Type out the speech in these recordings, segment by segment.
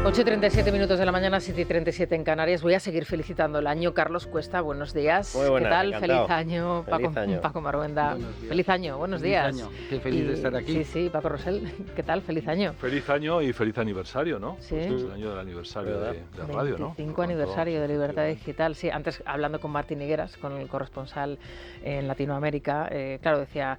8:37 de la mañana, 7:37 en Canarias. Voy a seguir felicitando el año. Carlos Cuesta, buenos días. Muy buenas, ¿Qué tal? encantado. Feliz año, Feliz año. Paco Maruenda. Feliz año, buenos días. Feliz año. Qué feliz de estar aquí. Sí, Paco Rosell, ¿qué tal? Feliz año. Feliz año y feliz aniversario, ¿no? Sí. Pues es el año del aniversario de radio, ¿no? 25 aniversario de Libertad Digital. Sí, antes hablando con Martín Higueras, con el corresponsal en Latinoamérica, claro, decía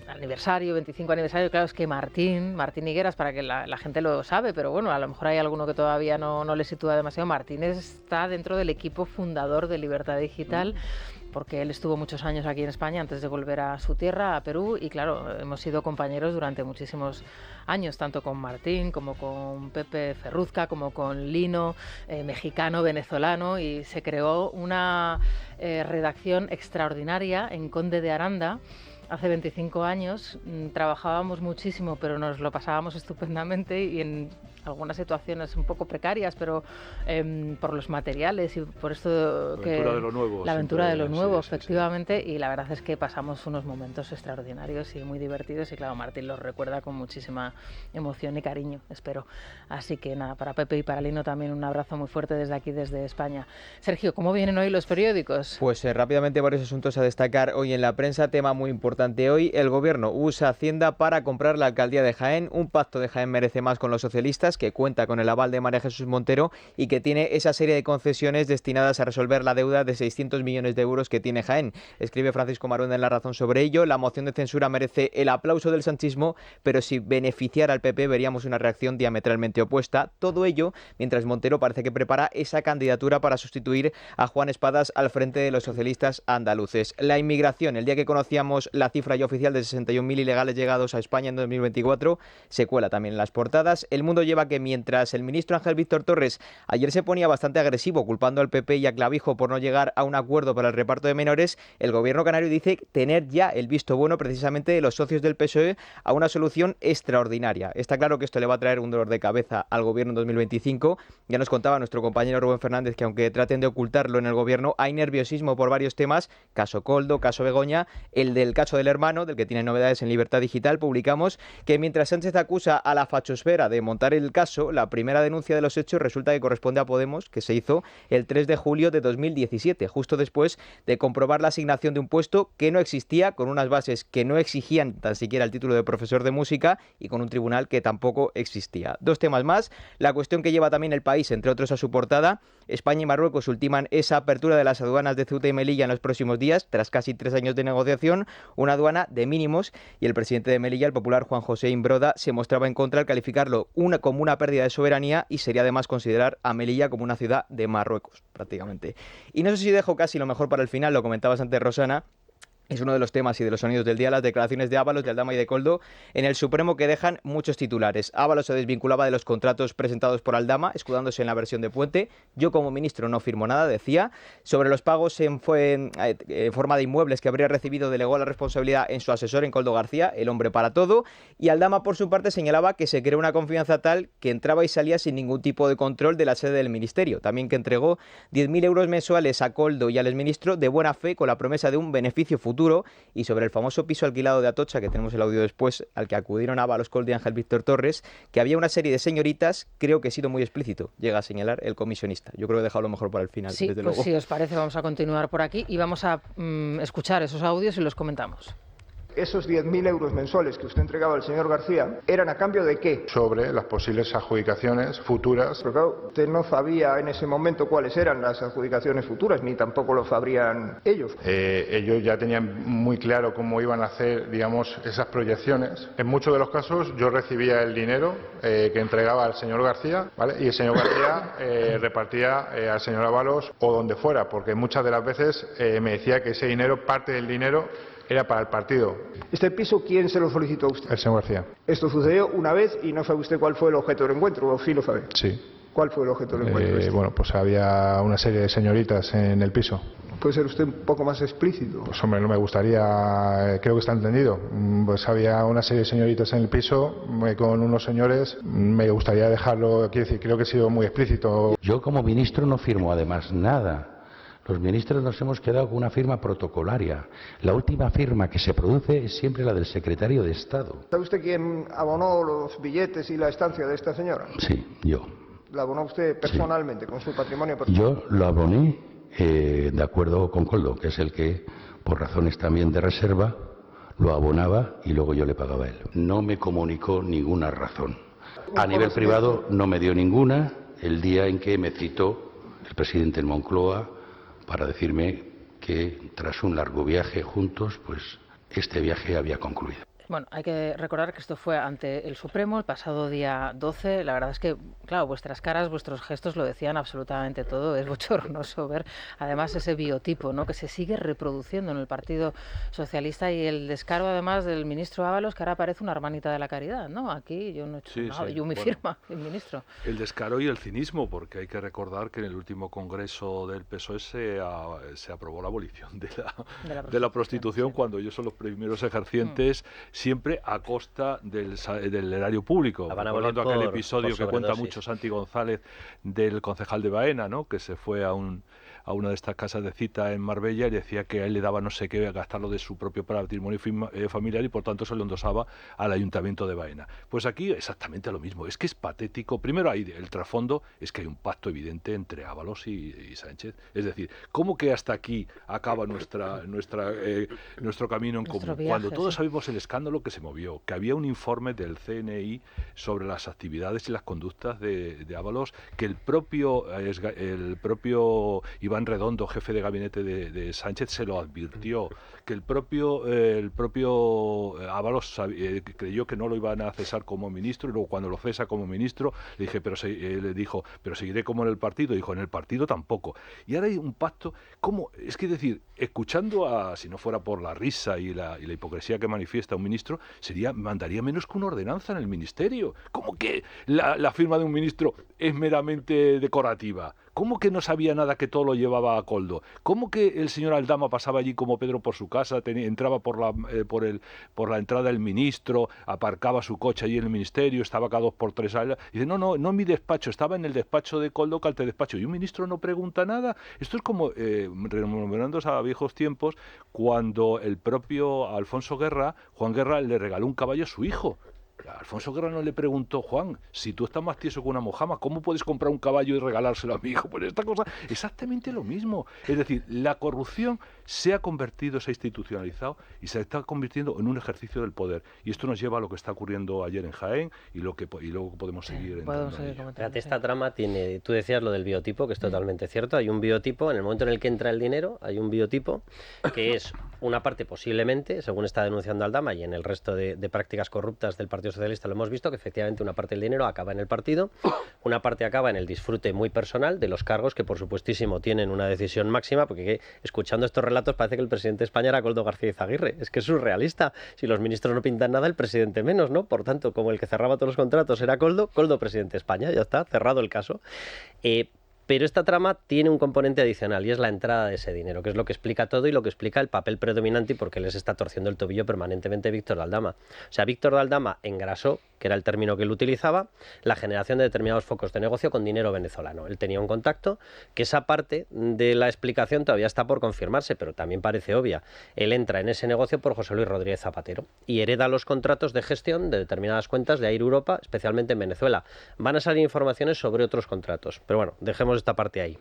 aniversario, 25 aniversario, claro, es que Martín Higueras, para que la gente lo sabe, pero bueno, a lo mejor hay alguno que todavía no le sitúa demasiado. Martín está dentro del equipo fundador de Libertad Digital, porque él estuvo muchos años aquí en España antes de volver a su tierra, a Perú, y claro, hemos sido compañeros durante muchísimos años, tanto con Martín como con Pepe Ferruzca, como con Lino, mexicano, venezolano, y se creó una redacción extraordinaria en Conde de Aranda. Hace 25 años trabajábamos muchísimo, pero nos lo pasábamos estupendamente y en algunas situaciones un poco precarias, pero por los materiales y por esto La que... aventura de lo nuevo. La aventura de lo nuevo, sí, efectivamente, y la verdad es que pasamos unos momentos extraordinarios y muy divertidos y claro, Martín los recuerda con muchísima emoción y cariño, espero. Así que nada, para Pepe y para Lino también un abrazo muy fuerte desde aquí, desde España. Sergio, ¿cómo vienen hoy los periódicos? Pues rápidamente varios asuntos a destacar hoy en la prensa, tema muy importante hoy. El gobierno usa Hacienda para comprar la alcaldía de Jaén. Un pacto de Jaén merece más con los socialistas, que cuenta con el aval de María Jesús Montero y que tiene esa serie de concesiones destinadas a resolver la deuda de 600 millones de euros que tiene Jaén. Escribe Francisco Maruenda en La Razón sobre ello. La moción de censura merece el aplauso del sanchismo, pero si beneficiara al PP veríamos una reacción diametralmente opuesta. Todo ello mientras Montero parece que prepara esa candidatura para sustituir a Juan Espadas al frente de los socialistas andaluces. La inmigración, el día que conocíamos la cifra ya oficial de 61.000 ilegales llegados a España en 2024, se cuela también en las portadas. El Mundo lleva que mientras el ministro Ángel Víctor Torres ayer se ponía bastante agresivo culpando al PP y a Clavijo por no llegar a un acuerdo para el reparto de menores, el gobierno canario dice tener ya el visto bueno precisamente de los socios del PSOE a una solución extraordinaria. Está claro que esto le va a traer un dolor de cabeza al gobierno en 2025. Ya nos contaba nuestro compañero Rubén Fernández que aunque traten de ocultarlo en el gobierno, hay nerviosismo por varios temas, caso Coldo, caso Begoña, el del caso del hermano, del que tiene novedades en Libertad Digital. Publicamos que mientras Sánchez acusa a la fachosfera de montar el caso, la primera denuncia de los hechos resulta que corresponde a Podemos, que se hizo el 3 de julio de 2017, justo después de comprobar la asignación de un puesto que no existía, con unas bases que no exigían tan siquiera el título de profesor de música y con un tribunal que tampoco existía. Dos temas más, la cuestión que lleva también El País, entre otros, a su portada. España y Marruecos ultiman esa apertura de las aduanas de Ceuta y Melilla en los próximos días, tras casi 3 años de negociación, una aduana de mínimos, y el presidente de Melilla, el popular Juan José Imbroda, se mostraba en contra al calificarlo como una pérdida de soberanía y sería además considerar a Melilla como una ciudad de Marruecos, prácticamente. Y no sé si dejo casi lo mejor para el final, lo comentabas antes, Rosana. Es uno de los temas y de los sonidos del día, las declaraciones de Ábalos, de Aldama y de Coldo en el Supremo, que dejan muchos titulares. Ábalos se desvinculaba de los contratos presentados por Aldama, escudándose en la versión de Puente. Yo como ministro no firmo nada, decía. Sobre los pagos en forma de inmuebles que habría recibido, delegó la responsabilidad en su asesor, en Coldo García, el hombre para todo. Y Aldama, por su parte, señalaba que se creó una confianza tal que entraba y salía sin ningún tipo de control de la sede del ministerio. También que entregó 10.000 euros mensuales a Coldo y al exministro de buena fe con la promesa de un beneficio futuro. Y sobre el famoso piso alquilado de Atocha, que tenemos el audio después, al que acudieron Ábalos, Coldo y Ángel Víctor Torres, que había una serie de señoritas, creo que he sido muy explícito, llega a señalar el comisionista. Yo creo que he dejado lo mejor para el final, Sí, desde pues luego. si os parece vamos a continuar por aquí y vamos a escuchar esos audios y los comentamos. Esos 10.000 euros mensuales que usted entregaba al señor García, ¿eran a cambio de qué? Sobre las posibles adjudicaciones futuras. Pero claro, usted no sabía en ese momento cuáles eran las adjudicaciones futuras, ni tampoco lo sabrían ellos. Ellos ya tenían muy claro cómo iban a hacer, digamos, esas proyecciones. En muchos de los casos yo recibía el dinero que entregaba al señor García, ¿vale? Y el señor García repartía al señor Ábalos o donde fuera, porque muchas de las veces me decía que ese dinero, parte del dinero, era para el partido. ¿Este piso quién se lo solicitó a usted? El señor García. Esto sucedió una vez y no sabe usted cuál fue el objeto del encuentro, o sí lo sabe. Sí. ¿Cuál fue el objeto del encuentro? Bueno, pues había una serie de señoritas en el piso. ¿Puede ser usted un poco más explícito? Pues hombre, no me gustaría, creo que está entendido. Pues había una serie de señoritas en el piso con unos señores. Me gustaría dejarlo, quiero decir, creo que he sido muy explícito. Yo como ministro no firmo además nada. Los ministros nos hemos quedado con una firma protocolaria. La última firma que se produce es siempre la del secretario de Estado. ¿Sabe usted quién abonó los billetes y la estancia de esta señora? Sí, yo. ¿La abonó usted personalmente, con su patrimonio personal? Yo lo aboné de acuerdo con Koldo, que es el que, por razones también de reserva, lo abonaba y luego yo le pagaba a él. No me comunicó ninguna razón. A nivel privado no me dio ninguna el día en que me citó el presidente en Moncloa para decirme que tras un largo viaje juntos, pues este viaje había concluido. Bueno, hay que recordar que esto fue ante el Supremo el pasado día 12. La verdad es que, claro, vuestras caras, vuestros gestos lo decían absolutamente todo. Es bochornoso ver, además, ese biotipo, ¿no?, que se sigue reproduciendo en el Partido Socialista, y el descaro, además, del ministro Ábalos, que ahora parece una hermanita de la caridad, ¿no? Aquí yo no he hecho nada, yo mi firma, el ministro. El descaro y el cinismo, porque hay que recordar que en el último congreso del PSOE se aprobó la abolición de la prostitución, cuando ellos son los primeros ejercientes, siempre a costa del erario público. Recordando aquel episodio que cuenta mucho Santi González del concejal de Baena, ¿no?, que se fue a una de estas casas de cita en Marbella y decía que a él le daba no sé qué gastarlo de su propio patrimonio familiar y por tanto se lo endosaba al Ayuntamiento de Baena. Pues aquí exactamente lo mismo. Es que es patético. Primero, el trasfondo es que hay un pacto evidente entre Ábalos y Sánchez. Es decir, ¿cómo que hasta aquí acaba nuestro camino en común? Viaje, cuando todos sabemos el escándalo que se movió, que había un informe del CNI sobre las actividades y las conductas de Ábalos, que el propio Iván Redondo, jefe de gabinete de Sánchez, se lo advirtió, que el propio Ábalos creyó que no lo iban a cesar como ministro, y luego cuando lo cesa como ministro le dijo, pero seguiré como en el partido. Dijo, en el partido tampoco. Y ahora hay un pacto. ¿Cómo? Es que decir, escuchando si no fuera por la risa y la hipocresía que manifiesta un ministro, mandaría menos que una ordenanza en el ministerio. ¿Cómo que la firma de un ministro es meramente decorativa? ¿Cómo que no sabía nada, que todo lo llevaba a Koldo? ¿Cómo que el señor Aldama pasaba allí como Pedro por su casa, entraba por la entrada del ministro, aparcaba su coche allí en el ministerio, estaba cada 2 por 3 años? Y dice, no en mi despacho, estaba en el despacho de Koldo, que al despacho. Y un ministro no pregunta nada. Esto es como, rememorándose a viejos tiempos, cuando el propio Juan Guerra, le regaló un caballo a su hijo. Alfonso Guerra no le preguntó, Juan, si tú estás más tieso que una mojama, ¿cómo puedes comprar un caballo y regalárselo a mi hijo? Pues esta cosa, exactamente lo mismo. Es decir, la corrupción se ha institucionalizado y se está convirtiendo en un ejercicio del poder. Y esto nos lleva a lo que está ocurriendo ayer en Jaén y luego podemos seguir. Fíjate, esta trama tiene, tú decías lo del biotipo, que es totalmente cierto. Hay un biotipo, en el momento en el que entra el dinero, hay un biotipo que es una parte posiblemente, según está denunciando Aldama y en el resto de prácticas corruptas del Partido Socialista lo hemos visto, que efectivamente una parte del dinero acaba en el partido, una parte acaba en el disfrute muy personal de los cargos que por supuestísimo tienen una decisión máxima, porque escuchando estos relatos parece que el presidente de España era Koldo García Izaguirre. Es que es surrealista. Si los ministros no pintan nada, el presidente menos, ¿no? Por tanto, como el que cerraba todos los contratos era Koldo presidente de España, ya está, cerrado el caso. Pero esta trama tiene un componente adicional y es la entrada de ese dinero, que es lo que explica todo y lo que explica el papel predominante y por qué les está torciendo el tobillo permanentemente Víctor de Aldama. O sea, Víctor de Aldama engrasó, que era el término que él utilizaba, la generación de determinados focos de negocio con dinero venezolano. Él tenía un contacto, que esa parte de la explicación todavía está por confirmarse, pero también parece obvia. Él entra en ese negocio por José Luis Rodríguez Zapatero y hereda los contratos de gestión de determinadas cuentas de Air Europa, especialmente en Venezuela. Van a salir informaciones sobre otros contratos, pero bueno, dejemos esta parte ahí.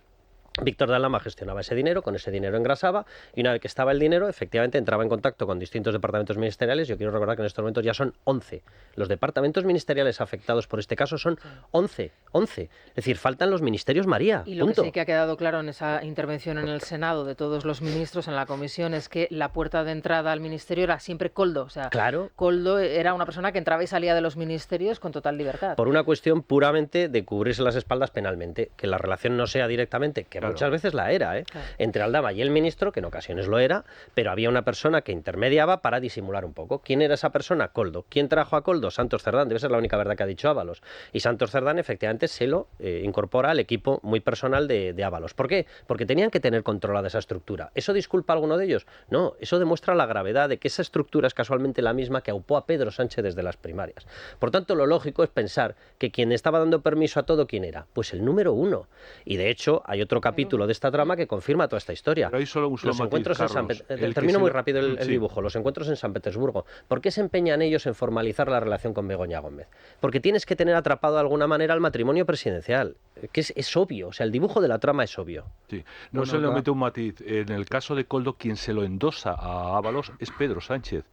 Víctor de Aldama gestionaba ese dinero, con ese dinero engrasaba y una vez que estaba el dinero, efectivamente entraba en contacto con distintos departamentos ministeriales. Yo quiero recordar que en estos momentos ya son 11. Los departamentos ministeriales afectados por este caso son 11. Es decir, faltan los ministerios María. Y lo que sí que ha quedado claro en esa intervención en el Senado de todos los ministros en la comisión es que la puerta de entrada al ministerio era siempre Koldo. O sea, claro. Koldo era una persona que entraba y salía de los ministerios con total libertad. Por una cuestión puramente de cubrirse las espaldas penalmente, que la relación no sea directamente, que muchas veces la era, entre Aldama y el ministro, que en ocasiones lo era, pero había una persona que intermediaba para disimular un poco. ¿Quién era esa persona? Koldo. ¿Quién trajo a Koldo? Santos Cerdán, debe ser la única verdad que ha dicho Ábalos. Y Santos Cerdán efectivamente se lo incorpora al equipo muy personal de Ábalos. ¿Por qué? Porque tenían que tener controlada esa estructura. ¿Eso disculpa a alguno de ellos? No, eso demuestra la gravedad de que esa estructura es casualmente la misma que aupó a Pedro Sánchez desde las primarias. Por tanto, lo lógico es pensar que quien estaba dando permiso a todo, ¿quién era? Pues el número 1. Y de hecho, hay otro capítulo capítulo de esta trama que confirma toda esta historia. Pero hay solo un Los matiz, encuentros en San Carlos. Termino muy rápido el Sí. dibujo. Los encuentros en San Petersburgo. ¿Por qué se empeñan ellos en formalizar la relación con Begoña Gómez? Porque tienes que tener atrapado de alguna manera al matrimonio presidencial, que es obvio. O sea, el dibujo de la trama es obvio. Sí. No se le mete un matiz. En el caso de Koldo, quien se lo endosa a Ábalos es Pedro Sánchez.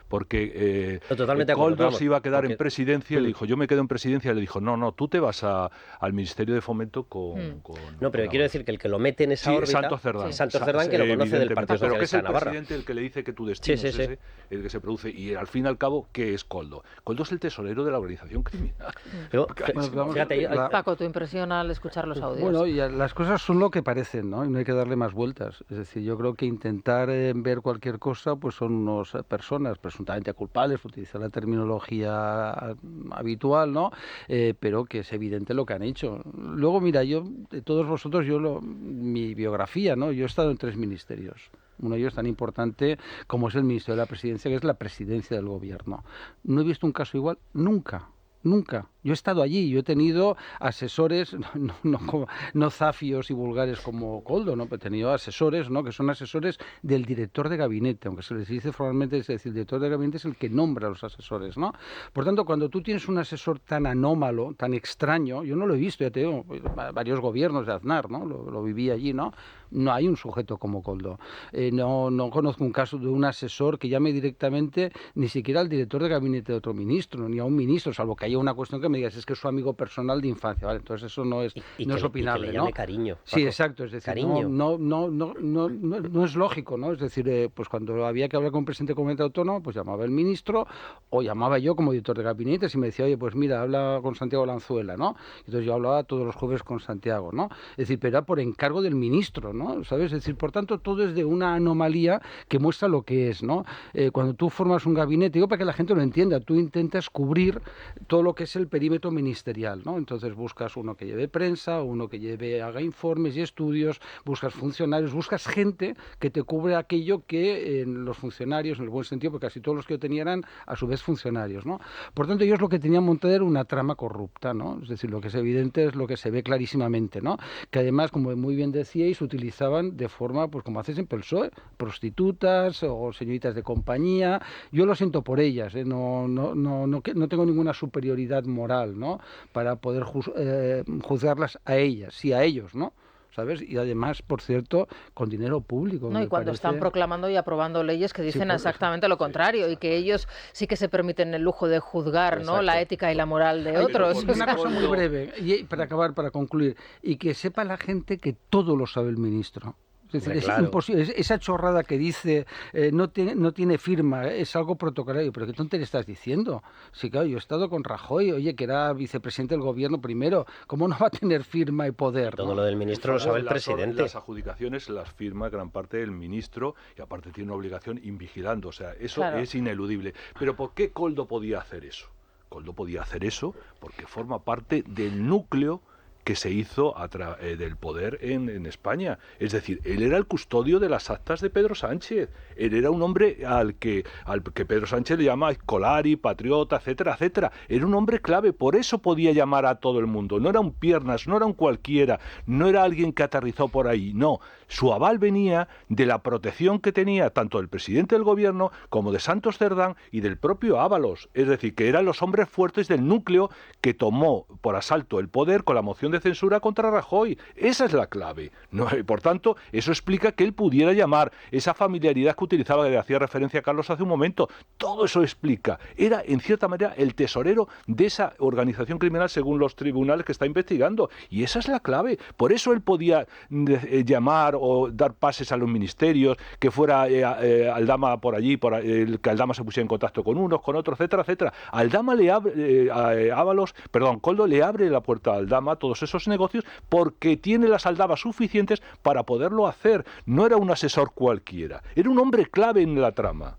Porque Totalmente de acuerdo, Koldo vamos, se iba a quedar porque- en presidencia y le dijo, yo me quedo en presidencia, y le dijo, no, tú te vas al Ministerio de Fomento con... No, pero quiero decir que el que lo mete en esa Sí, órbita... Santos Cerdán. Santos Cerdán, que lo conoce del Evidentemente. Partido Pero que es Socialista de el Navarra. presidente el que le dice que tu destino Sí, es sí, ese, el que se produce. Y al fin y al cabo, ¿qué es Koldo? Koldo es el tesorero de la organización criminal. Pero, Vamos, fíjate, la- Paco, tu impresión al escuchar los audios. Bueno, y las cosas son lo que parecen, ¿no? Y no hay que darle más vueltas. Es decir, yo creo que intentar ver cualquier cosa, pues son unas personas presuntamente culpables, utilizar la terminología habitual, ¿no? Pero que es evidente lo que han hecho. Luego, mira, yo, de todos vosotros, mi biografía, ¿no? Yo he estado en 3 ministerios. Uno de ellos tan importante como es el Ministerio de la Presidencia, que es la presidencia del Gobierno. No he visto un caso igual nunca. Nunca. Yo he estado allí, yo he tenido asesores, no zafios y vulgares como Koldo, ¿no? Pero he tenido asesores, ¿no? Que son asesores del director de gabinete, aunque se les dice formalmente, es decir, el director de gabinete es el que nombra a los asesores, ¿no? Por tanto, cuando tú tienes un asesor tan anómalo, tan extraño, yo no lo he visto, ya te digo, varios gobiernos de Aznar, ¿no? Lo viví allí, ¿no? No hay un sujeto como Koldo. No conozco un caso de un asesor que llame directamente ni siquiera al director de gabinete de otro ministro, ni a un ministro, salvo que haya una cuestión que me digas, es que es su amigo personal de infancia, ¿vale? Entonces eso no es, no es opinable, y que le ¿no? llame cariño, Sí, Paco. exacto, es decir, Cariño. no es lógico, ¿no? Es decir, pues cuando había que hablar con un presidente de comunidad autónoma, pues llamaba el ministro o llamaba yo como director de gabinete y me decía, oye, pues mira, habla con Santiago Lanzuela, ¿no? Entonces yo hablaba todos los jueves con Santiago, ¿no? Es decir, pero era por encargo del ministro, ¿no? ¿Sabes? Es decir, por tanto, todo es de una anomalía que muestra lo que es, ¿no? Cuando tú formas un gabinete, digo para que la gente lo entienda, tú intentas cubrir todo lo que es el perímetro ministerial, ¿no? Entonces buscas uno que lleve prensa, uno que haga informes y estudios, buscas funcionarios, buscas gente que te cubre aquello que los funcionarios, en el buen sentido, porque casi todos los que yo tenía eran a su vez funcionarios, ¿no? Por tanto, ellos lo que tenían montada era una trama corrupta, ¿no? Es decir, lo que es evidente es lo que se ve clarísimamente, ¿no? Que además, como muy bien decíais, utilizaban de forma, pues como hace siempre el PSOE, prostitutas o señoritas de compañía. Yo lo siento por ellas, ¿eh? No tengo ninguna superioridad moral, ¿no? Para poder juzgarlas a ellas, sí a ellos, ¿no? ¿Sabes? Y además, por cierto, con dinero público. No, y cuando están proclamando y aprobando leyes que dicen exactamente lo contrario y que ellos sí que se permiten el lujo de juzgar, ¿no? La ética y la moral de otros. Una cosa muy breve, y para acabar, para concluir, y que sepa la gente que todo lo sabe el ministro. Es decir, claro. Imposible. Esa chorrada que dice no tiene firma, es algo protocolario. ¿Pero qué tontería estás diciendo? Sí, claro, yo he estado con Rajoy, oye, que era vicepresidente del gobierno primero. ¿Cómo no va a tener firma y poder? Todo ¿no? lo del ministro lo sabe el presidente. Las adjudicaciones las firma gran parte del ministro y aparte tiene una obligación invigilando. O sea, eso Claro. es ineludible. Pero ¿por qué Koldo podía hacer eso? Koldo podía hacer eso porque forma parte del núcleo que se hizo del poder en España. Es decir, él era el custodio de las actas de Pedro Sánchez. Él era un hombre al que Pedro Sánchez le llama escolari, patriota, etcétera, etcétera. Era un hombre clave, por eso podía llamar a todo el mundo. No era un piernas, no era un cualquiera, no era alguien que aterrizó por ahí, no. Su aval venía de la protección que tenía tanto del presidente del gobierno como de Santos Cerdán y del propio Ábalos. Es decir, que eran los hombres fuertes del núcleo que tomó por asalto el poder con la moción de censura contra Rajoy. Esa es la clave, ¿no? Y por tanto, eso explica que él pudiera llamar esa familiaridad que utilizaba, que le hacía referencia a Carlos hace un momento. Todo eso explica. Era, en cierta manera, el tesorero de esa organización criminal según los tribunales que está investigando. Y esa es la clave. Por eso él podía llamar o dar pases a los ministerios, que fuera Aldama por allí, que Aldama se pusiera en contacto con unos, con otros, etcétera, etcétera. Aldama le abre, Koldo le abre la puerta a Aldama a todos esos negocios porque tiene las aldabas suficientes para poderlo hacer. No era un asesor cualquiera, era un hombre clave en la trama.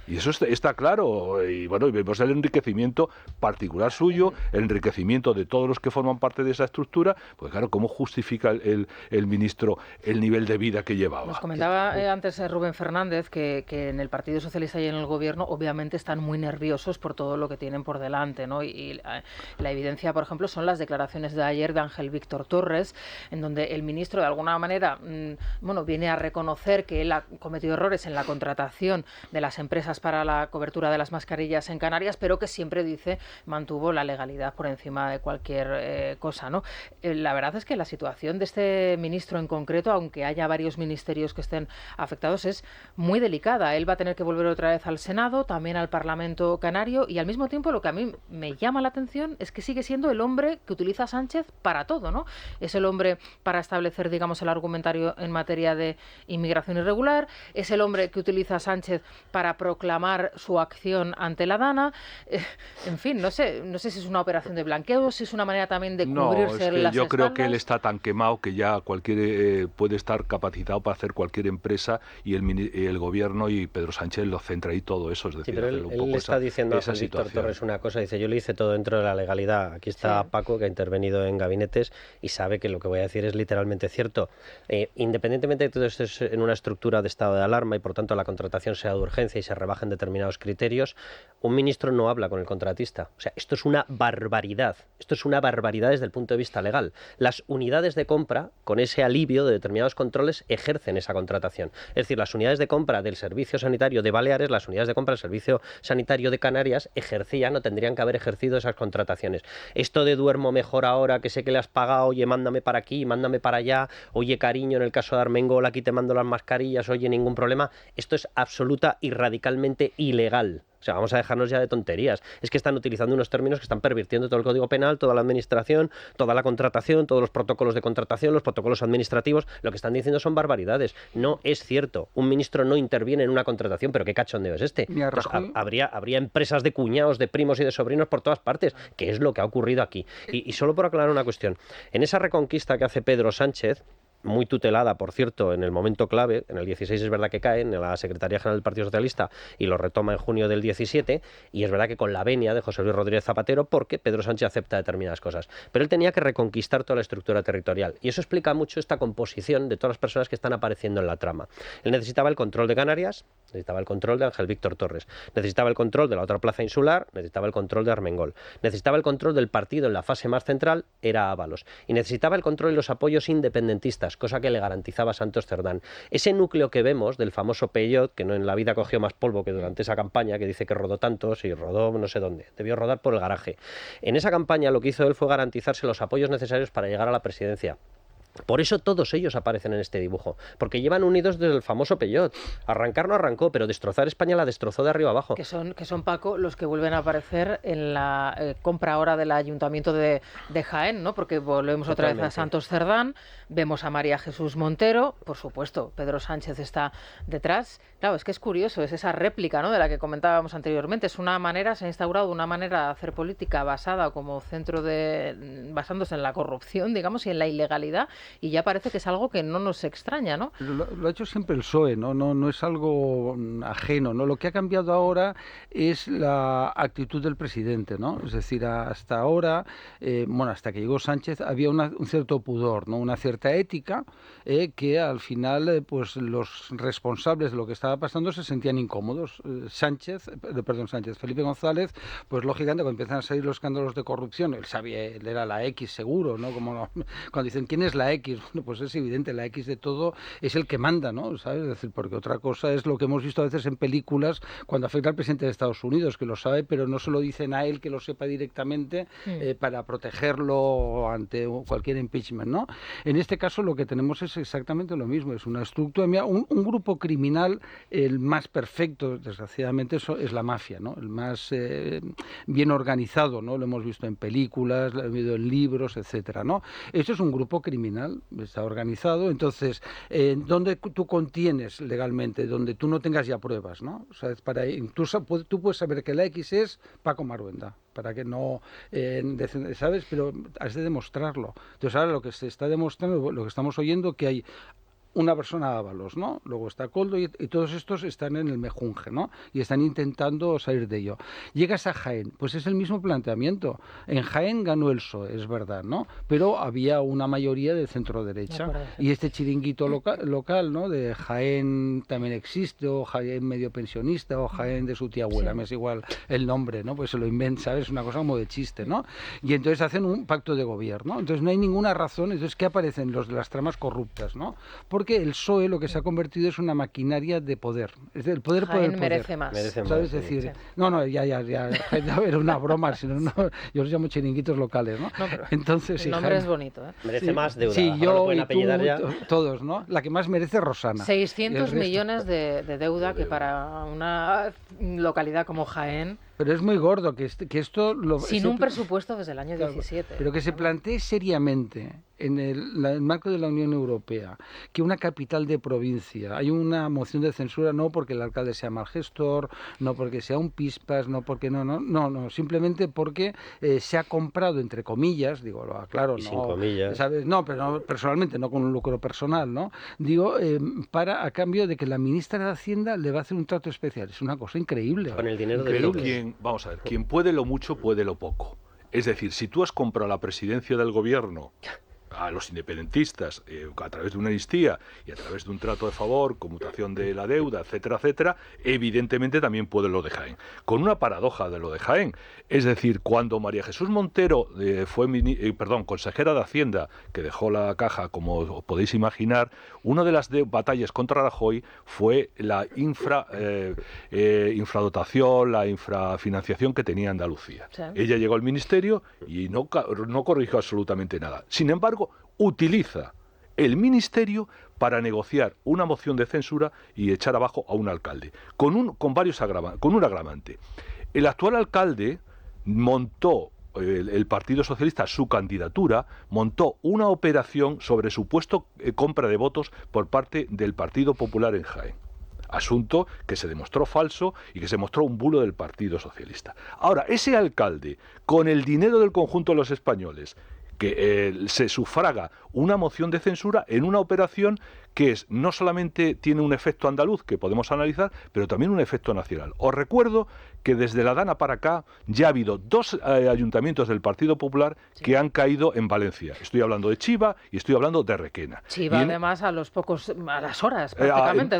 Y eso está claro, y bueno, y vemos el enriquecimiento particular suyo, el enriquecimiento de todos los que forman parte de esa estructura, pues claro, ¿cómo justifica el ministro el nivel de vida que llevaba? Nos comentaba antes Rubén Fernández que en el Partido Socialista y en el Gobierno obviamente están muy nerviosos por todo lo que tienen por delante, ¿no? Y la evidencia, por ejemplo, son las declaraciones de ayer de Ángel Víctor Torres, en donde el ministro de alguna manera viene a reconocer que él ha cometido errores en la contratación de las empresas para la cobertura de las mascarillas en Canarias, pero que siempre dice mantuvo la legalidad por encima de cualquier cosa, ¿no? La verdad es que la situación de este ministro en concreto, aunque haya varios ministerios que estén afectados, es muy delicada. Él va a tener que volver otra vez al Senado, también al Parlamento canario, y al mismo tiempo lo que a mí me llama la atención es que sigue siendo el hombre que utiliza Sánchez para todo, ¿no? Es el hombre para establecer, digamos, el argumentario en materia de inmigración irregular, es el hombre que utiliza Sánchez para proclamar su acción ante la DANA, en fin, no sé si es una operación de blanqueo, si es una manera también de cubrirse las yo creo espaldas. que él está tan quemado que ya cualquier puede estar capacitado para hacer cualquier empresa, y el gobierno y Pedro Sánchez lo centra ahí todo eso, es decir, sí, pero él está diciendo a Víctor Torres una cosa, dice, yo le hice todo dentro de la legalidad. Aquí está Paco, que ha intervenido en gabinetes y sabe que lo que voy a decir es literalmente cierto. Independientemente de que todo esto es en una estructura de estado de alarma y por tanto la contratación sea de urgencia y se rebajen determinados criterios, un ministro no habla con el contratista. O sea, esto es una barbaridad. Esto es una barbaridad desde el punto de vista legal. Las unidades de compra, con ese alivio de determinados controles, ejercen esa contratación. Es decir, las unidades de compra del Servicio Sanitario de Baleares, las unidades de compra del Servicio Sanitario de Canarias ejercían o tendrían que haber ejercido esas contrataciones. Esto de duermo mejor ahora, que sé que le has pagado, oye, mándame para aquí, mándame para allá, oye, cariño, en el caso de Armengol, aquí te mando las mascarillas, oye, ningún problema. Esto es absoluta y radicalmente ilegal. O sea, vamos a dejarnos ya de tonterías. Es que están utilizando unos términos que están pervirtiendo todo el Código Penal, toda la administración, toda la contratación, todos los protocolos de contratación, los protocolos administrativos. Lo que están diciendo son barbaridades. No es cierto. Un ministro no interviene en una contratación, pero qué cachondeo es este. Pues habría empresas de cuñados, de primos y de sobrinos por todas partes, que es lo que ha ocurrido aquí. Y solo por aclarar una cuestión. En esa reconquista que hace Pedro Sánchez, muy tutelada, por cierto, en el momento clave, en el 16 es verdad que cae en la Secretaría General del Partido Socialista y lo retoma en junio del 17, y es verdad que con la venia de José Luis Rodríguez Zapatero, porque Pedro Sánchez acepta determinadas cosas. Pero él tenía que reconquistar toda la estructura territorial, y eso explica mucho esta composición de todas las personas que están apareciendo en la trama. Él necesitaba el control de Canarias, necesitaba el control de Ángel Víctor Torres, necesitaba el control de la otra plaza insular, necesitaba el control de Armengol, necesitaba el control del partido en la fase más central, era Ábalos, y necesitaba el control y los apoyos independentistas, cosa que le garantizaba Santos Cerdán. Ese núcleo que vemos del famoso Peyot, que no en la vida cogió más polvo que durante esa campaña, que dice que rodó tanto, sí, rodó no sé dónde, debió rodar por el garaje. En esa campaña lo que hizo él fue garantizarse los apoyos necesarios para llegar a la presidencia. Por eso todos ellos aparecen en este dibujo, porque llevan unidos desde el famoso Peyot. Arrancar no arrancó, pero destrozar España la destrozó de arriba abajo. Que son Paco, los que vuelven a aparecer en la compra ahora del Ayuntamiento de Jaén, ¿no? Porque volvemos otra vez a Santos Cerdán, vemos a María Jesús Montero, por supuesto, Pedro Sánchez está detrás. Claro, es que es curioso, es esa réplica, ¿no?, de la que comentábamos anteriormente. Es una manera, se ha instaurado una manera de hacer política basada como basándose en la corrupción, digamos, y en la ilegalidad, y ya parece que es algo que no nos extraña, ¿no? Lo ha hecho siempre el PSOE, no es algo ajeno, ¿no? Lo que ha cambiado ahora es la actitud del presidente, ¿no? Es decir, hasta ahora, hasta que llegó Sánchez, había un cierto pudor, ¿no? Una cierta ética, que al final, pues los responsables de lo que estaba pasando se sentían incómodos. Felipe González, pues lógicamente cuando empiezan a salir los escándalos de corrupción, él sabía, él era la X seguro, ¿no? Cuando dicen, ¿quién es la X? Bueno, pues es evidente, la X de todo es el que manda, ¿no? ¿Sabes? Es decir, porque otra cosa es lo que hemos visto a veces en películas cuando afecta al presidente de Estados Unidos, que lo sabe, pero no se lo dicen a él que lo sepa directamente para protegerlo ante cualquier impeachment, ¿no? En este caso lo que tenemos es exactamente lo mismo, es una estructura, un grupo criminal, el más perfecto, desgraciadamente, es la mafia, ¿no? El más bien organizado, ¿no? Lo hemos visto en películas, lo hemos visto en libros, etcétera, ¿no? Eso es un grupo criminal, está organizado, entonces, donde tú contienes legalmente, donde tú no tengas ya pruebas, ¿no? O sea, tú puedes saber que la X es Paco Maruenda, para que no, ¿sabes? Pero has de demostrarlo. Entonces ahora lo que se está demostrando, lo que estamos oyendo, que hay una persona Ábalos, ¿no? Luego está Koldo y todos estos están en el mejunje, ¿no? Y están intentando salir de ello. Llegas a Jaén, pues es el mismo planteamiento. En Jaén ganó el PSOE, es verdad, ¿no? Pero había una mayoría de centro derecha. Y este chiringuito local, ¿no? De Jaén también existe, o Jaén medio pensionista, o Jaén de su tía abuela, me es igual el nombre, ¿no? Pues se lo inventan, ¿sabes? Es una cosa como de chiste, ¿no? Y entonces hacen un pacto de gobierno. Entonces no hay ninguna razón. Entonces, ¿qué aparecen? Los de las tramas corruptas, ¿no? Porque el PSOE lo que se ha convertido es una maquinaria de poder. Es el poder por el poder. Merece más. ¿Sabes? Es decir, no, ya. Era una broma, sino yo los llamo chiringuitos locales, ¿no? Entonces, el nombre es bonito, ¿eh? Merece más deuda. Sí, yo y tú, todos, ¿no? La que más merece Rosana. 600 millones de deuda, que para una localidad como Jaén... Pero es muy gordo que esto... Sin un presupuesto desde el año 17. Pero que se plantee seriamente en el marco de la Unión Europea que una capital de provincia hay una moción de censura, no porque el alcalde sea mal gestor, no porque sea un pispas, no porque no, simplemente porque se ha comprado, entre comillas, digo, lo aclaro, sin comillas. ¿sabes? No, pero no, personalmente, no con un lucro personal, ¿no? Digo, a cambio de que la ministra de Hacienda le va a hacer un trato especial. Es una cosa increíble. Con el dinero de Pero vamos a ver, quien puede lo mucho, puede lo poco. Es decir, si tú has comprado la presidencia del gobierno a los independentistas a través de una amnistía y a través de un trato de favor, conmutación de la deuda, etcétera, etcétera, evidentemente también puede lo de Jaén. Con una paradoja de lo de Jaén. Es decir, cuando María Jesús Montero fue consejera de Hacienda, que dejó la caja, como os podéis imaginar, una de las batallas contra Rajoy fue la infradotación, la infrafinanciación que tenía Andalucía. Sí. Ella llegó al ministerio y no corrigió absolutamente nada. Sin embargo, utiliza el ministerio para negociar una moción de censura y echar abajo a un alcalde, con un agravante. El actual alcalde montó, el Partido Socialista, su candidatura, montó una operación sobre supuesto compra de votos por parte del Partido Popular en Jaén. Asunto que se demostró falso y que se mostró un bulo del Partido Socialista. Ahora, ese alcalde, con el dinero del conjunto de los españoles, que se sufraga una moción de censura en una operación que no solamente tiene un efecto andaluz que podemos analizar, pero también un efecto nacional. Os recuerdo que desde la Dana para acá ya ha habido 2 ayuntamientos del Partido Popular que han caído en Valencia. Estoy hablando de Chiva y estoy hablando de Requena. Chiva, además, a las horas, prácticamente.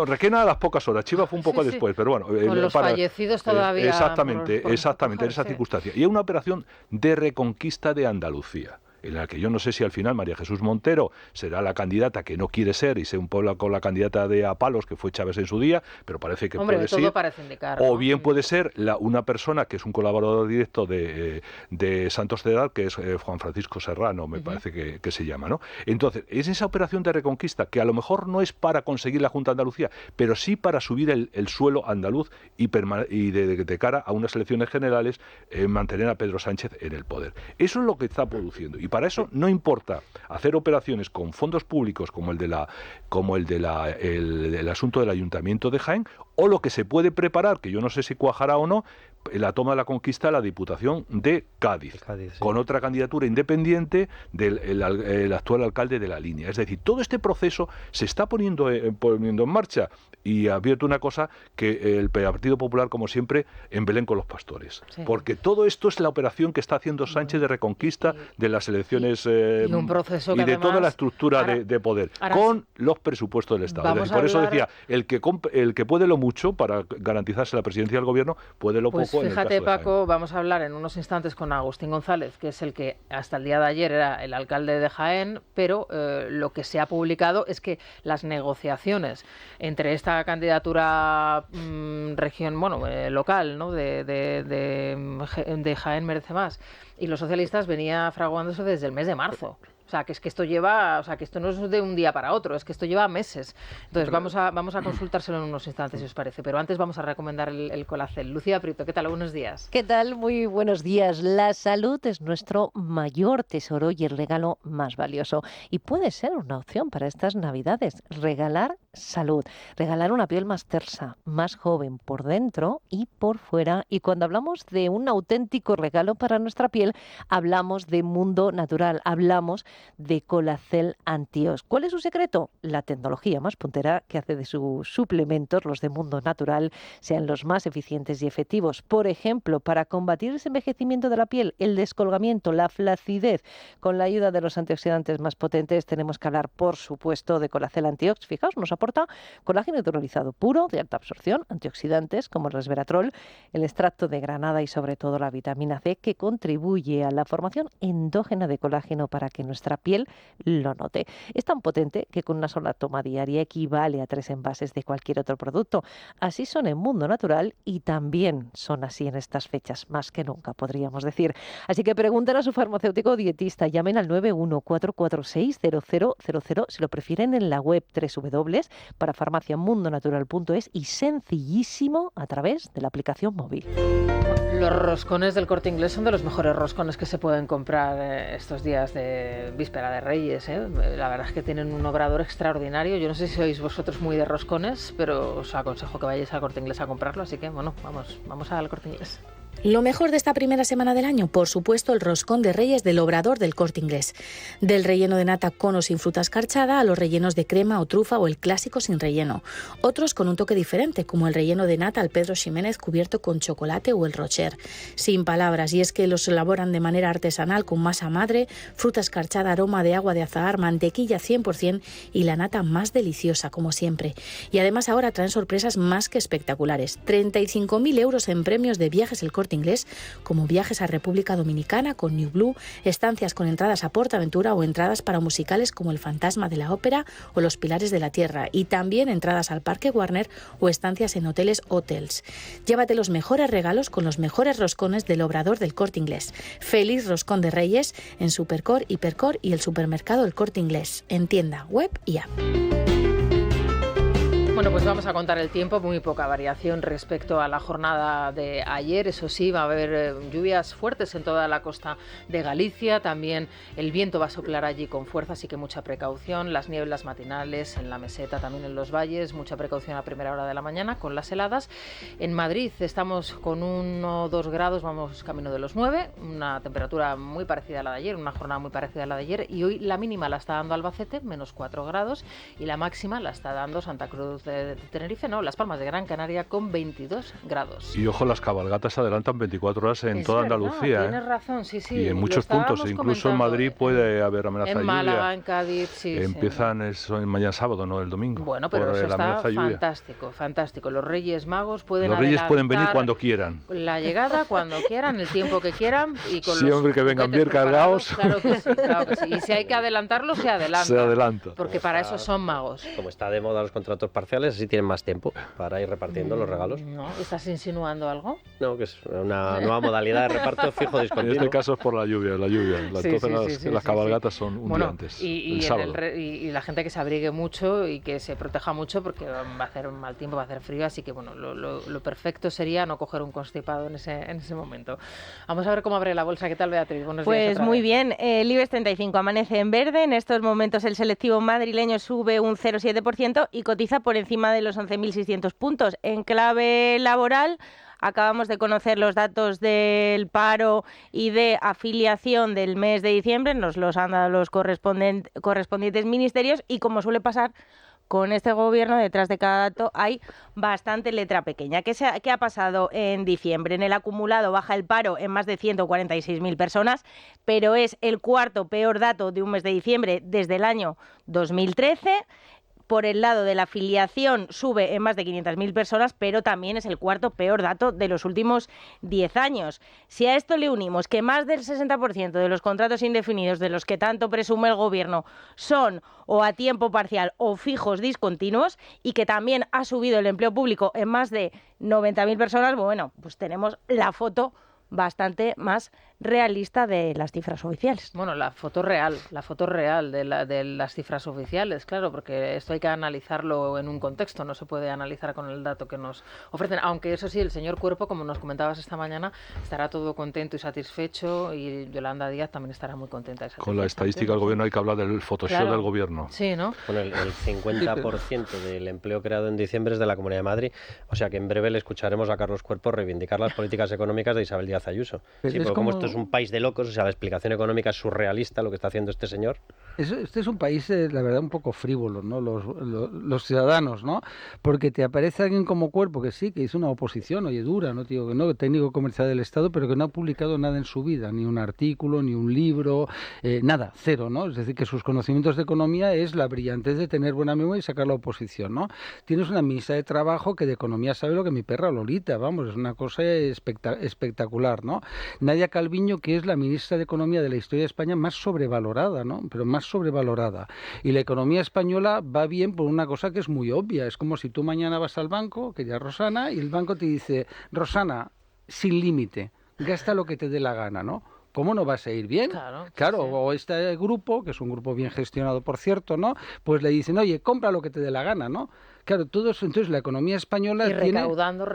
Requena a las pocas horas. Chiva fue un poco después, pero bueno. Con los fallecidos todavía. Exactamente, en esa circunstancia. Y es una operación de reconquista de Andalucía, en la que yo no sé si al final María Jesús Montero será la candidata que no quiere ser y sea un pueblo con la candidata de a palos que fue Chávez en su día, pero parece que puede ser. Todo parece indicar, o bien puede ser una persona que es un colaborador directo de Santos Cedar, que es Juan Francisco Serrano, me parece que se llama, ¿no? Entonces, es esa operación de reconquista que a lo mejor no es para conseguir la Junta de Andalucía, pero sí para subir el suelo andaluz y de cara a unas elecciones generales mantener a Pedro Sánchez en el poder. Eso es lo que está produciendo. Y para eso no importa hacer operaciones con fondos públicos como el asunto del Ayuntamiento de Jaén, o lo que se puede preparar, que yo no sé si cuajará o no, la toma de la conquista de la Diputación de Cádiz, sí, con otra candidatura independiente del el actual alcalde de La Línea. Es decir, todo este proceso se está poniendo en marcha, y ha abierto una cosa que el Partido Popular, como siempre, en Belén con los pastores. Sí. Porque todo esto es la operación que está haciendo Sánchez de reconquista de las elecciones y un proceso y de toda la estructura de poder, con los presupuestos del Estado. Decir, por eso decía, el que puede lo mucho para garantizarse la presidencia del gobierno, puede lo poco. Fíjate, Paco, vamos a hablar en unos instantes con Agustín González, que es el que hasta el día de ayer era el alcalde de Jaén, pero lo que se ha publicado es que las negociaciones entre esta candidatura local, ¿no? de Jaén Merece Más y los socialistas venía fraguándose desde el mes de marzo. O sea, que es que esto no es de un día para otro, es que esto lleva meses. Entonces vamos a consultárselo en unos instantes, si os parece. Pero antes vamos a recomendar el Colacel. Lucía Prieto, ¿qué tal? Buenos días. ¿Qué tal? Muy buenos días. La salud es nuestro mayor tesoro y el regalo más valioso. Y puede ser una opción para estas Navidades. Regalar salud. Regalar una piel más tersa, más joven por dentro y por fuera. Y cuando hablamos de un auténtico regalo para nuestra piel, hablamos de Mundo Natural. Hablamos de Colacel Antiox. ¿Cuál es su secreto? La tecnología más puntera que hace de sus suplementos, los de Mundo Natural, sean los más eficientes y efectivos. Por ejemplo, para combatir ese envejecimiento de la piel, el descolgamiento, la flacidez, con la ayuda de los antioxidantes más potentes, tenemos que hablar, por supuesto, de Colacel Antiox. Fijaos, nos aporta colágeno hidrolizado puro, de alta absorción, antioxidantes como el resveratrol, el extracto de granada y sobre todo la vitamina C, que contribuye a la formación endógena de colágeno para que nuestra piel lo note. Es tan potente que con una sola toma diaria equivale a 3 envases de cualquier otro producto. Así son en Mundo Natural y también son así en estas fechas, más que nunca, podríamos decir. Así que pregunten a su farmacéutico o dietista, llamen al 914460000, si lo prefieren en la web www.parafarmaciamundonatural.es y sencillísimo a través de la aplicación móvil. Los roscones del Corte Inglés son de los mejores roscones que se pueden comprar estos días de víspera de Reyes, ¿eh? La verdad es que tienen un obrador extraordinario. Yo no sé si sois vosotros muy de roscones, pero os aconsejo que vayáis al Corte Inglés a comprarlo. Así que, bueno, vamos al Corte Inglés. Lo mejor de esta primera semana del año, por supuesto, el roscón de Reyes del Obrador del Corte Inglés. Del relleno de nata con o sin fruta escarchada a los rellenos de crema o trufa o el clásico sin relleno. Otros con un toque diferente, como el relleno de nata al Pedro Ximénez cubierto con chocolate o el Rocher. Sin palabras, y es que los elaboran de manera artesanal con masa madre, fruta escarchada, aroma de agua de azahar, mantequilla 100% y la nata más deliciosa, como siempre. Y además ahora traen sorpresas más que espectaculares. 35.000 euros en premios de viajes el Corte Inglés, como viajes a República Dominicana con New Blue, estancias con entradas a PortAventura o entradas para musicales como El Fantasma de la Ópera o Los Pilares de la Tierra, y también entradas al Parque Warner o estancias en hoteles Hotels. Llévate los mejores regalos con los mejores roscones del Obrador del Corte Inglés. Feliz Roscón de Reyes en Supercor, Hipercor y el supermercado El Corte Inglés, en tienda, web y app. Bueno, pues vamos a contar el tiempo, muy poca variación respecto a la jornada de ayer. Eso sí, va a haber lluvias fuertes en toda la costa de Galicia. También el viento va a soplar allí con fuerza, así que mucha precaución. Las nieblas matinales en la meseta, también en los valles. Mucha precaución a primera hora de la mañana con las heladas. En Madrid estamos con 1 o 2 grados, vamos camino de los 9. Una temperatura muy parecida a la de ayer, una jornada muy parecida a la de ayer. Y hoy la mínima la está dando Albacete, menos 4 grados. Y la máxima la está dando Santa Cruz de Tenerife, no, Las Palmas de Gran Canaria con 22 grados. Y ojo, las cabalgatas adelantan 24 horas en toda Andalucía. Tienes razón, sí. Y en muchos puntos, incluso en Madrid puede haber amenaza de lluvia. En Málaga, en Cádiz, sí. Empiezan eso mañana sábado, no el domingo. Bueno, pero eso está fantástico. Los Reyes Magos pueden venir cuando quieran. La llegada cuando quieran, el tiempo que quieran. Y con hombre, que vengan bien cargados. Claro que sí. Y si hay que adelantarlo, se adelanta. Porque para eso son magos. Como está de moda los contratos parciales, así tienen más tiempo para ir repartiendo los regalos. No, ¿estás insinuando algo? No, que es una nueva modalidad de reparto fijo discontinuo. En este caso es por la lluvia. Entonces las cabalgatas son un día antes. Y la gente que se abrigue mucho y que se proteja mucho porque va a hacer un mal tiempo, va a hacer frío, así que bueno, lo perfecto sería no coger un constipado en ese momento. Vamos a ver cómo abre la bolsa. ¿Qué tal, Beatriz? Buenos días. Pues muy bien, el IBEX 35 amanece en verde. En estos momentos el selectivo madrileño sube un 0,7% y cotiza por encima de los 11.600 puntos. En clave laboral, acabamos de conocer los datos del paro y de afiliación del mes de diciembre, nos los han dado los correspondientes ministerios, y como suele pasar con este gobierno, detrás de cada dato hay bastante letra pequeña. ¿Qué ha pasado en diciembre? En el acumulado baja el paro en más de 146.000 personas, pero es el cuarto peor dato de un mes de diciembre desde el año 2013. Por el lado de la afiliación sube en más de 500.000 personas, pero también es el cuarto peor dato de los últimos 10 años. Si a esto le unimos que más del 60% de los contratos indefinidos de los que tanto presume el gobierno son o a tiempo parcial o fijos discontinuos, y que también ha subido el empleo público en más de 90.000 personas, bueno, pues tenemos la foto bastante más realista de las cifras oficiales. Bueno, la foto real de las cifras oficiales, claro, porque esto hay que analizarlo en un contexto, no se puede analizar con el dato que nos ofrecen, aunque eso sí, el señor Cuerpo, como nos comentabas esta mañana, estará todo contento y satisfecho, y Yolanda Díaz también estará muy contenta y satisfecha. Con la estadística del gobierno hay que hablar del Photoshop del gobierno. Sí, ¿no? Bueno, el 50% del empleo creado en diciembre es de la Comunidad de Madrid, o sea que en breve le escucharemos a Carlos Cuerpo reivindicar las políticas económicas de Isabel Díaz Ayuso. Sí, porque como esto es es un país de locos, o sea, la explicación económica es surrealista lo que está haciendo este señor. Este es un país, la verdad, un poco frívolo, ¿no? Los ciudadanos, ¿no? Porque te aparece alguien como Cuerpo, que sí, que hizo una oposición, oye, dura, no digo que no, técnico comercial del Estado, pero que no ha publicado nada en su vida, ni un artículo, ni un libro, nada, cero, ¿no? Es decir, que sus conocimientos de economía es la brillantez de tener buena memoria y sacar la oposición, ¿no? Tienes una ministra de Trabajo que de economía sabe lo que mi perra Lolita, vamos, es una cosa espectacular, ¿no? Nadia Calviño, que es la ministra de Economía de la historia de España más sobrevalorada, ¿no? Pero más sobrevalorada. Y la economía española va bien por una cosa que es muy obvia. Es como si tú mañana vas al banco, que ya Rosana, y el banco te dice, Rosana, sin límite, gasta lo que te dé la gana, ¿no? ¿Cómo no vas a ir bien? Claro, sí. O este grupo, que es un grupo bien gestionado, por cierto, ¿no? Pues le dicen, oye, compra lo que te dé la gana, ¿no? Claro, todo eso, entonces la economía española y recaudando.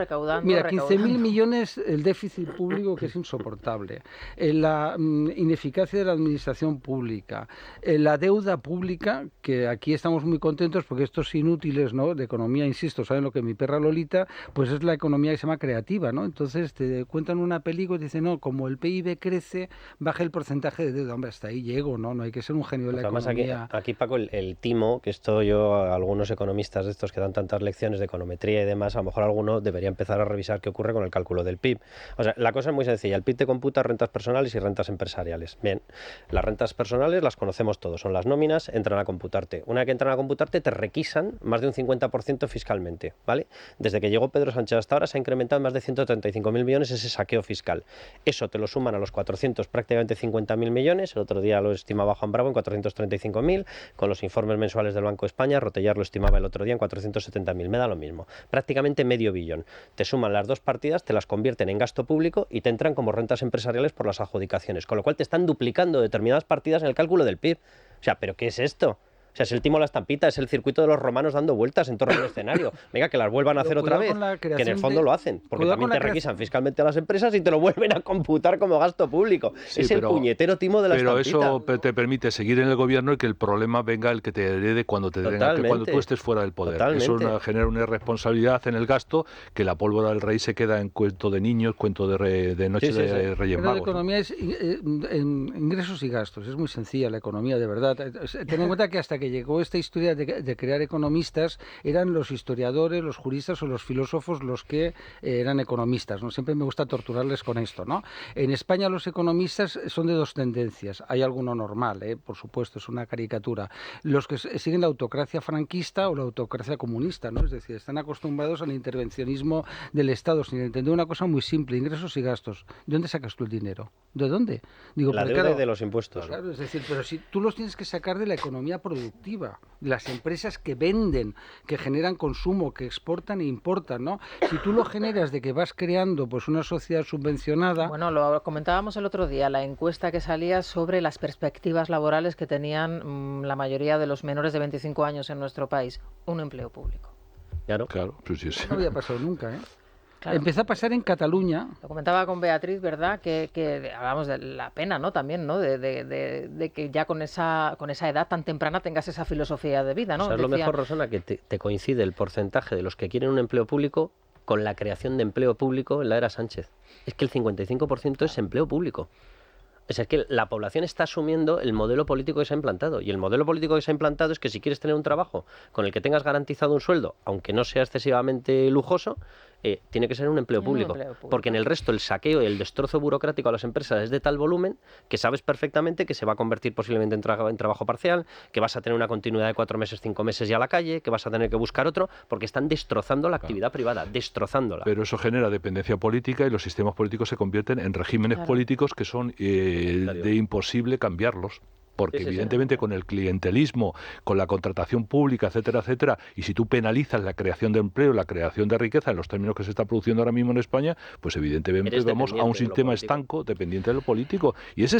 Mira, 15.000 millones el déficit público, que es insoportable, la ineficacia de la administración pública, la deuda pública, que aquí estamos muy contentos porque estos inútiles, ¿no?, de economía, insisto, saben lo que mi perra Lolita, pues es la economía que se llama creativa, ¿no? Entonces te cuentan una película y dicen, no, como el PIB crece, baja el porcentaje de deuda. Hombre, hasta ahí llego, ¿no? No hay que ser un genio de la economía. Aquí, Paco, el timo, que esto yo, a algunos economistas de estos que dan tantas lecciones de econometría y demás, a lo mejor alguno debería empezar a revisar qué ocurre con el cálculo del PIB. O sea, la cosa es muy sencilla. El PIB te computa rentas personales y rentas empresariales. Bien, las rentas personales las conocemos todos, son las nóminas, entran a computarte. Una vez que entran a computarte, te requisan más de un 50% fiscalmente, ¿vale? Desde que llegó Pedro Sánchez hasta ahora se ha incrementado en más de 135.000 millones ese saqueo fiscal. Eso te lo suman a los 400, prácticamente 50.000 millones. El otro día lo estimaba Juan Bravo en 435.000, con los informes mensuales del Banco de España. Rotellar lo estimaba el otro día en 470.000, me da lo mismo, prácticamente medio billón. Te suman las dos partidas, te las convierten en gasto público y te entran como rentas empresariales por las adjudicaciones, con lo cual te están duplicando determinadas partidas en el cálculo del PIB. O sea, ¿pero qué es esto? O sea, es el timo a la estampita, es el circuito de los romanos dando vueltas en torno al escenario. Venga, que las vuelvan a hacer otra vez, que en el fondo lo hacen, porque también te requisan fiscalmente a las empresas y te lo vuelven a computar como gasto público. Sí, es el puñetero timo de la estampita. Pero eso te permite seguir en el gobierno y que el problema venga el que te herede cuando te den, que cuando tú estés fuera del poder. Totalmente. Eso genera una irresponsabilidad en el gasto, que la pólvora del rey se queda en cuento de niños, cuento de noche de Reyes Magos. La economía es ingresos y gastos, es muy sencilla la economía, de verdad. Ten en cuenta que hasta que llegó esta historia de crear economistas, eran los historiadores, los juristas o los filósofos los que eran economistas, ¿no? Siempre me gusta torturarles con esto, ¿no? En España los economistas son de dos tendencias. Hay alguno normal, por supuesto, es una caricatura. Los que siguen la autocracia franquista o la autocracia comunista, ¿no? Es decir, están acostumbrados al intervencionismo del Estado, sin entender una cosa muy simple, ingresos y gastos. ¿De dónde sacas tú el dinero? ¿De dónde? Digo, la deuda de los impuestos. Claro, es decir, pero si tú los tienes que sacar de la economía productiva, de las empresas que venden, que generan consumo, que exportan e importan, ¿no? Si tú lo generas de que vas creando pues una sociedad subvencionada... Bueno, lo comentábamos el otro día, la encuesta que salía sobre las perspectivas laborales que tenían la mayoría de los menores de 25 años en nuestro país, un empleo público. Claro, pues sí. No había pasado nunca, ¿eh? Claro. Empezó a pasar en Cataluña. Lo comentaba con Beatriz, ¿verdad? Que hablamos de la pena, ¿no? También, ¿no? De que ya con esa edad tan temprana tengas esa filosofía de vida, ¿no? O sea, es lo mejor, Rosana, que te coincide el porcentaje de los que quieren un empleo público con la creación de empleo público en la era Sánchez. Es que el 55% es empleo público. O sea, es que la población está asumiendo el modelo político que se ha implantado. Y el modelo político que se ha implantado es que si quieres tener un trabajo con el que tengas garantizado un sueldo, aunque no sea excesivamente lujoso, tiene que ser un empleo público. Porque en el resto el saqueo y el destrozo burocrático a las empresas es de tal volumen que sabes perfectamente que se va a convertir posiblemente en trabajo parcial, que vas a tener una continuidad de 4 meses, 5 meses ya a la calle, que vas a tener que buscar otro, porque están destrozando la actividad privada, destrozándola. Pero eso genera dependencia política y los sistemas políticos se convierten en regímenes políticos que son de imposible cambiarlos. Porque evidentemente con el clientelismo, con la contratación pública, etcétera, etcétera, y si tú penalizas la creación de empleo, la creación de riqueza en los términos que se está produciendo ahora mismo en España, pues evidentemente vamos a un sistema estanco, dependiente de lo político. Y ese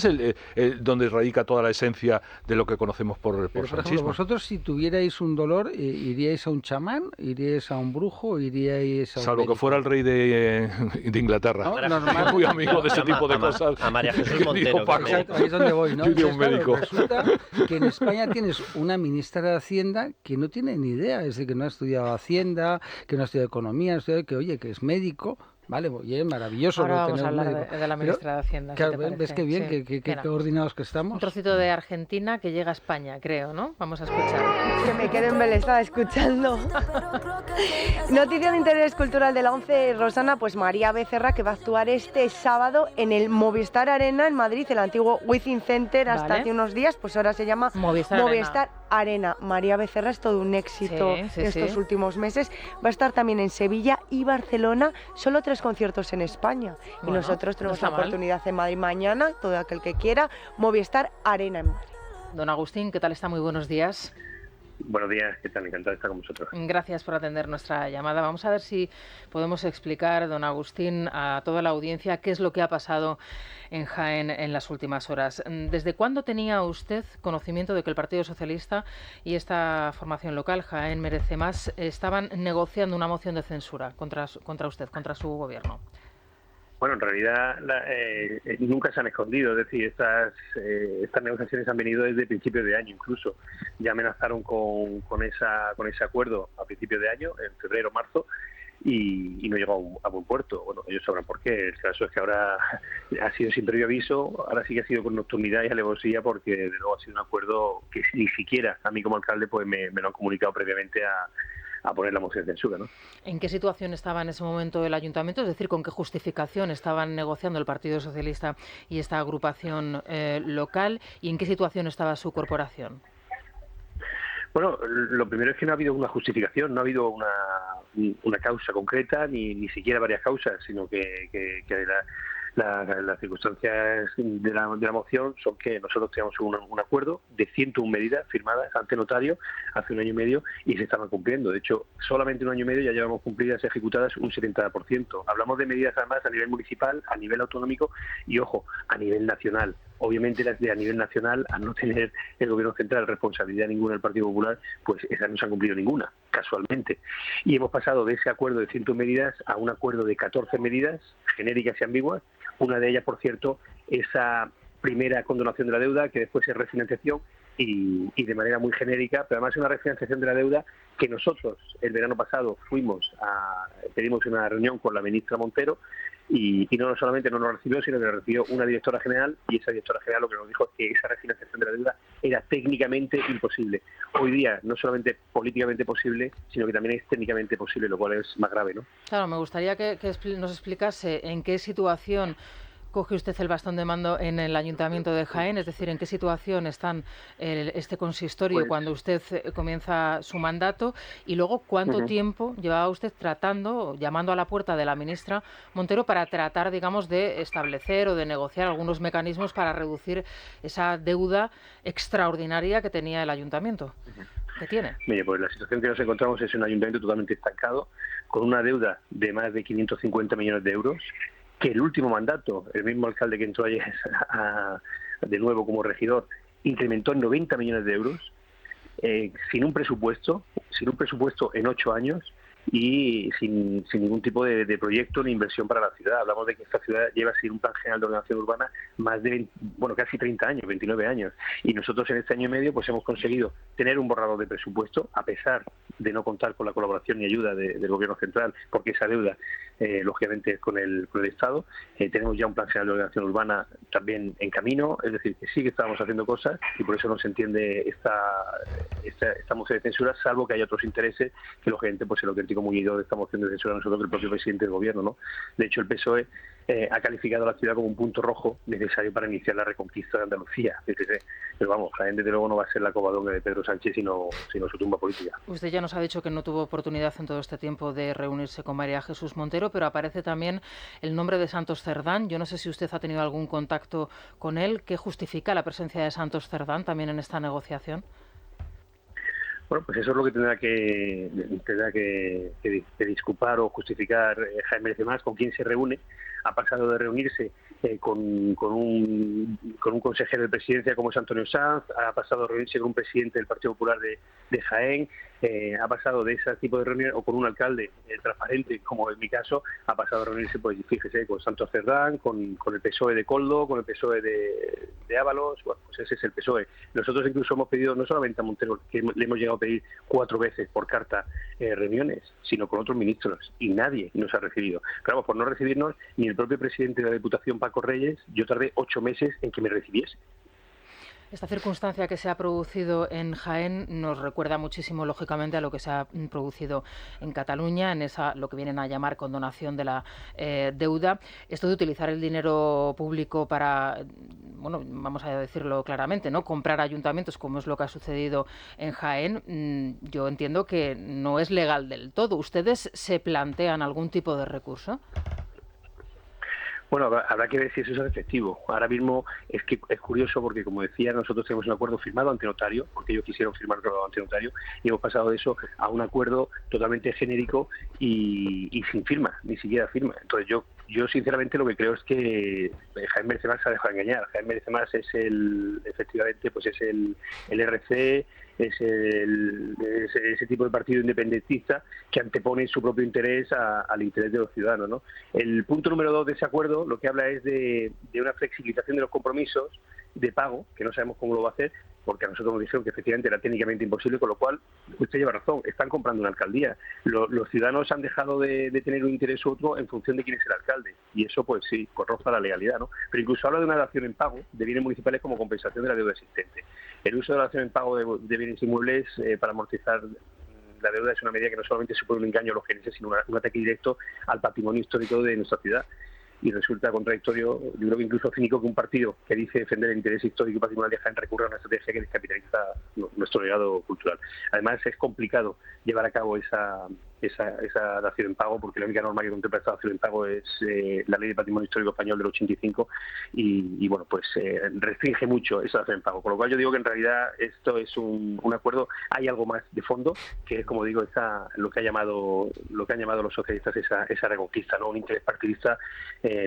es donde radica toda la esencia de lo que conocemos por sanchismo. Ejemplo, vosotros si tuvierais un dolor, ¿iríais a un chamán, iríais a un brujo, iríais a un Salvo médico? Que fuera el rey de Inglaterra. No, normal. Muy amigo de ese tipo de cosas. A María Jesús Montero. Ahí es donde voy, ¿no? Yo iría a un médico. Resulta que en España tienes una ministra de Hacienda que no tiene ni idea, es decir, que no ha estudiado Hacienda, que no ha estudiado Economía, que oye, que es médico, Vale, bien, maravilloso. Ahora vamos tener a un hablar médico. de la ministra de Hacienda. Claro, ¿qué te ¿ves parece? qué bien, Sí. qué coordinados que estamos? Un trocito de Argentina que llega a España, creo, ¿no? Vamos a escuchar. Que me quedo embelesada escuchando. Noticia de interés cultural de la 11, Rosana, pues María Becerra, que va a actuar este sábado en el Movistar Arena en Madrid, el antiguo Wizzing Center hasta Vale. hace unos días, pues ahora se llama Movistar Arena. María Becerra es todo un éxito estos últimos meses. Va a estar también en Sevilla y Barcelona, solo 3 conciertos en España. Bueno, y nosotros tenemos no la está mal. oportunidad en Madrid mañana, todo aquel que quiera, Movistar Arena en Madrid. Don Agustín, ¿qué tal está? Muy buenos días. Buenos días, ¿qué tal? Encantado de estar con vosotros. Gracias por atender nuestra llamada. Vamos a ver si podemos explicar, don Agustín, a toda la audiencia qué es lo que ha pasado en Jaén en las últimas horas. ¿Desde cuándo tenía usted conocimiento de que el Partido Socialista y esta formación local, Jaén Merece Más, estaban negociando una moción de censura contra usted, contra su gobierno? Bueno, en realidad nunca se han escondido, es decir, estas negociaciones han venido desde principios de año incluso. Ya amenazaron con ese acuerdo a principios de año, en febrero, marzo, y no llegó a buen puerto. Bueno, ellos sabrán por qué. El caso es que ahora ha sido sin previo aviso, ahora sí que ha sido con nocturnidad y alevosía, porque de nuevo ha sido un acuerdo que ni siquiera a mí como alcalde pues me lo han comunicado previamente a poner la moción de censura, ¿no? ¿En qué situación estaba en ese momento el ayuntamiento? Es decir, ¿con qué justificación estaban negociando el Partido Socialista y esta agrupación local? ¿Y en qué situación estaba su corporación? Bueno, lo primero es que no ha habido una justificación, no ha habido una causa concreta, ni siquiera varias causas, sino que las circunstancias de la moción son que nosotros teníamos un acuerdo de 101 medidas firmadas ante notario hace 1 año y medio y se estaban cumpliendo. De hecho, solamente 1 año y medio ya llevamos cumplidas y ejecutadas un 70%. Hablamos de medidas además a nivel municipal, a nivel autonómico y, ojo, a nivel nacional. Obviamente las de a nivel nacional, al no tener el Gobierno central responsabilidad ninguna del Partido Popular, pues esas no se han cumplido ninguna, casualmente. Y hemos pasado de ese acuerdo de 101 medidas a un acuerdo de 14 medidas genéricas y ambiguas. Una de ellas, por cierto, esa primera condonación de la deuda, que después es refinanciación y de manera muy genérica, pero además es una refinanciación de la deuda que nosotros el verano pasado pedimos una reunión con la ministra Montero y no solamente no nos recibió, sino que nos recibió una directora general y esa directora general lo que nos dijo es que esa refinanciación de la deuda era técnicamente imposible. Hoy día no solamente políticamente posible, sino que también es técnicamente posible, lo cual es más grave, ¿no? Claro, me gustaría que nos explicase en qué situación coge usted el bastón de mando en el Ayuntamiento de Jaén, es decir, en qué situación están este consistorio cuando usted comienza su mandato y luego cuánto tiempo llevaba usted llamando a la puerta de la ministra Montero para tratar, digamos, de establecer o de negociar algunos mecanismos para reducir esa deuda extraordinaria que tenía el Ayuntamiento. ¿Qué tiene? Mire, pues la situación que nos encontramos es un ayuntamiento totalmente estancado, con una deuda de más de 550 millones de euros, que el último mandato, el mismo alcalde que entró ayer de nuevo como regidor, incrementó en 90 millones de euros, sin un presupuesto en 8 años y sin ningún tipo de proyecto ni inversión para la ciudad. Hablamos de que esta ciudad lleva sin un plan general de ordenación urbana más de casi 30 años, 29 años. Y nosotros en este año y medio pues hemos conseguido tener un borrador de presupuesto, a pesar de no contar con la colaboración y ayuda del Gobierno central, porque esa deuda, lógicamente, es con el Estado. Tenemos ya un plan general de ordenación urbana también en camino, es decir, que sí que estábamos haciendo cosas y por eso no se entiende esta moción de censura, salvo que haya otros intereses que, lógicamente, pues el auténtico muñidor de esta moción de censura nosotros que el propio presidente del Gobierno, ¿no? De hecho, el PSOE ha calificado a la ciudad como un punto rojo necesario para iniciar la reconquista de Andalucía. Pero vamos, Jaén desde luego no va a ser la covadonga de Pedro Sánchez, sino su tumba política. Usted ya nos ha dicho que no tuvo oportunidad en todo este tiempo de reunirse con María Jesús Montero, pero aparece también el nombre de Santos Cerdán. Yo no sé si usted ha tenido algún contacto con él. ¿Qué justifica la presencia de Santos Cerdán también en esta negociación? Bueno, pues eso es lo que tendrá que disculpar o justificar Jaén Merece Más, con quién se reúne. ha pasado de reunirse con un consejero de presidencia como es Antonio Sanz, ha pasado a reunirse con un presidente del Partido Popular de Jaén, ha pasado de ese tipo de reuniones, o con un alcalde transparente, como en mi caso, ha pasado a reunirse, pues fíjese, con Santos Cerdán, con el PSOE de Coldo, con el PSOE de Ábalos. Bueno, pues ese es el PSOE. Nosotros incluso hemos pedido, no solamente a Montero, que le hemos llegado a pedir 4 veces por carta reuniones, sino con otros ministros, y nadie nos ha recibido. Pero vamos, por no recibirnos, ni el propio presidente de la Diputación, Paco Reyes, yo tardé 8 meses en que me recibiese. Esta circunstancia que se ha producido en Jaén nos recuerda muchísimo, lógicamente, a lo que se ha producido en Cataluña, en esa lo que vienen a llamar condonación de la deuda. Esto de utilizar el dinero público para, bueno, vamos a decirlo claramente, ¿no?, comprar ayuntamientos, como es lo que ha sucedido en Jaén, yo entiendo que no es legal del todo. ¿Ustedes se plantean algún tipo de recurso? Bueno, habrá que ver si eso es efectivo. Ahora mismo es curioso porque, como decía, nosotros tenemos un acuerdo firmado ante notario, porque ellos quisieron firmarlo ante notario, y hemos pasado de eso a un acuerdo totalmente genérico y sin firma, ni siquiera firma. Entonces yo sinceramente lo que creo es que Jaén merece más, se ha dejado engañar. Jaén merece más es efectivamente, pues es el RC, es ese tipo de partido independentista que antepone su propio interés al interés de los ciudadanos, ¿no? El punto número 2 de ese acuerdo lo que habla es de una flexibilización de los compromisos de pago, que no sabemos cómo lo va a hacer, porque a nosotros nos dijeron que efectivamente era técnicamente imposible, con lo cual usted lleva razón, están comprando una alcaldía. Los ciudadanos han dejado de tener un interés u otro en función de quién es el alcalde, y eso pues sí, corroza la legalidad, ¿no? Pero incluso habla de una dación en pago de bienes municipales como compensación de la deuda existente. El uso de la dación en pago de bienes inmuebles para amortizar la deuda es una medida que no solamente supone un engaño a los geneses, sino un ataque directo al patrimonio histórico de nuestra ciudad. Y resulta contradictorio, yo creo que incluso cínico, que un partido que dice defender el interés histórico y patrimonial de Jaén recurra a una estrategia que descapitaliza nuestro legado cultural. Además, es complicado llevar a cabo esa dación en pago, porque la única norma que contempla esta dación en pago es la Ley de Patrimonio Histórico Español del 85, y bueno, pues restringe mucho esa dación en pago. Con lo cual yo digo que en realidad esto es un acuerdo, hay algo más de fondo, que es, como digo, lo que han llamado los socialistas esa reconquista, ¿no? Un interés partidista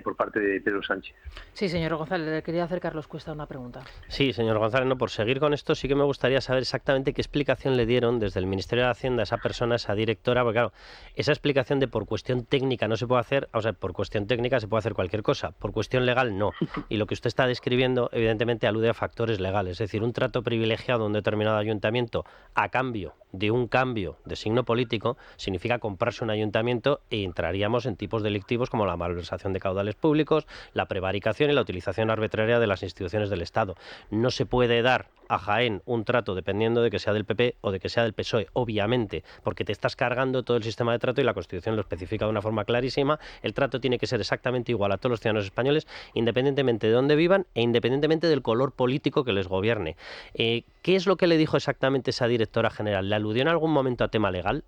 por parte de Pedro Sánchez. Sí, señor González, le quería hacer Carlos Cuesta una pregunta. Sí, señor González, no, por seguir con esto sí que me gustaría saber exactamente qué explicación le dieron desde el Ministerio de Hacienda a esa persona, esa directora, porque claro, esa explicación de por cuestión técnica no se puede hacer, o sea, por cuestión técnica se puede hacer cualquier cosa, por cuestión legal no. Y lo que usted está describiendo evidentemente alude a factores legales, es decir, un trato privilegiado a un determinado ayuntamiento a cambio de un cambio de signo político significa comprarse un ayuntamiento, y entraríamos en tipos delictivos como la malversación de caudales públicos, la prevaricación y la utilización arbitraria de las instituciones del Estado. No se puede dar a Jaén un trato dependiendo de que sea del PP o de que sea del PSOE, obviamente, porque te estás cargando todo el sistema de trato y la Constitución lo especifica de una forma clarísima. El trato tiene que ser exactamente igual a todos los ciudadanos españoles, independientemente de dónde vivan e independientemente del color político que les gobierne. ¿Qué es lo que le dijo exactamente esa directora general? ¿Le aludió en algún momento a tema legal?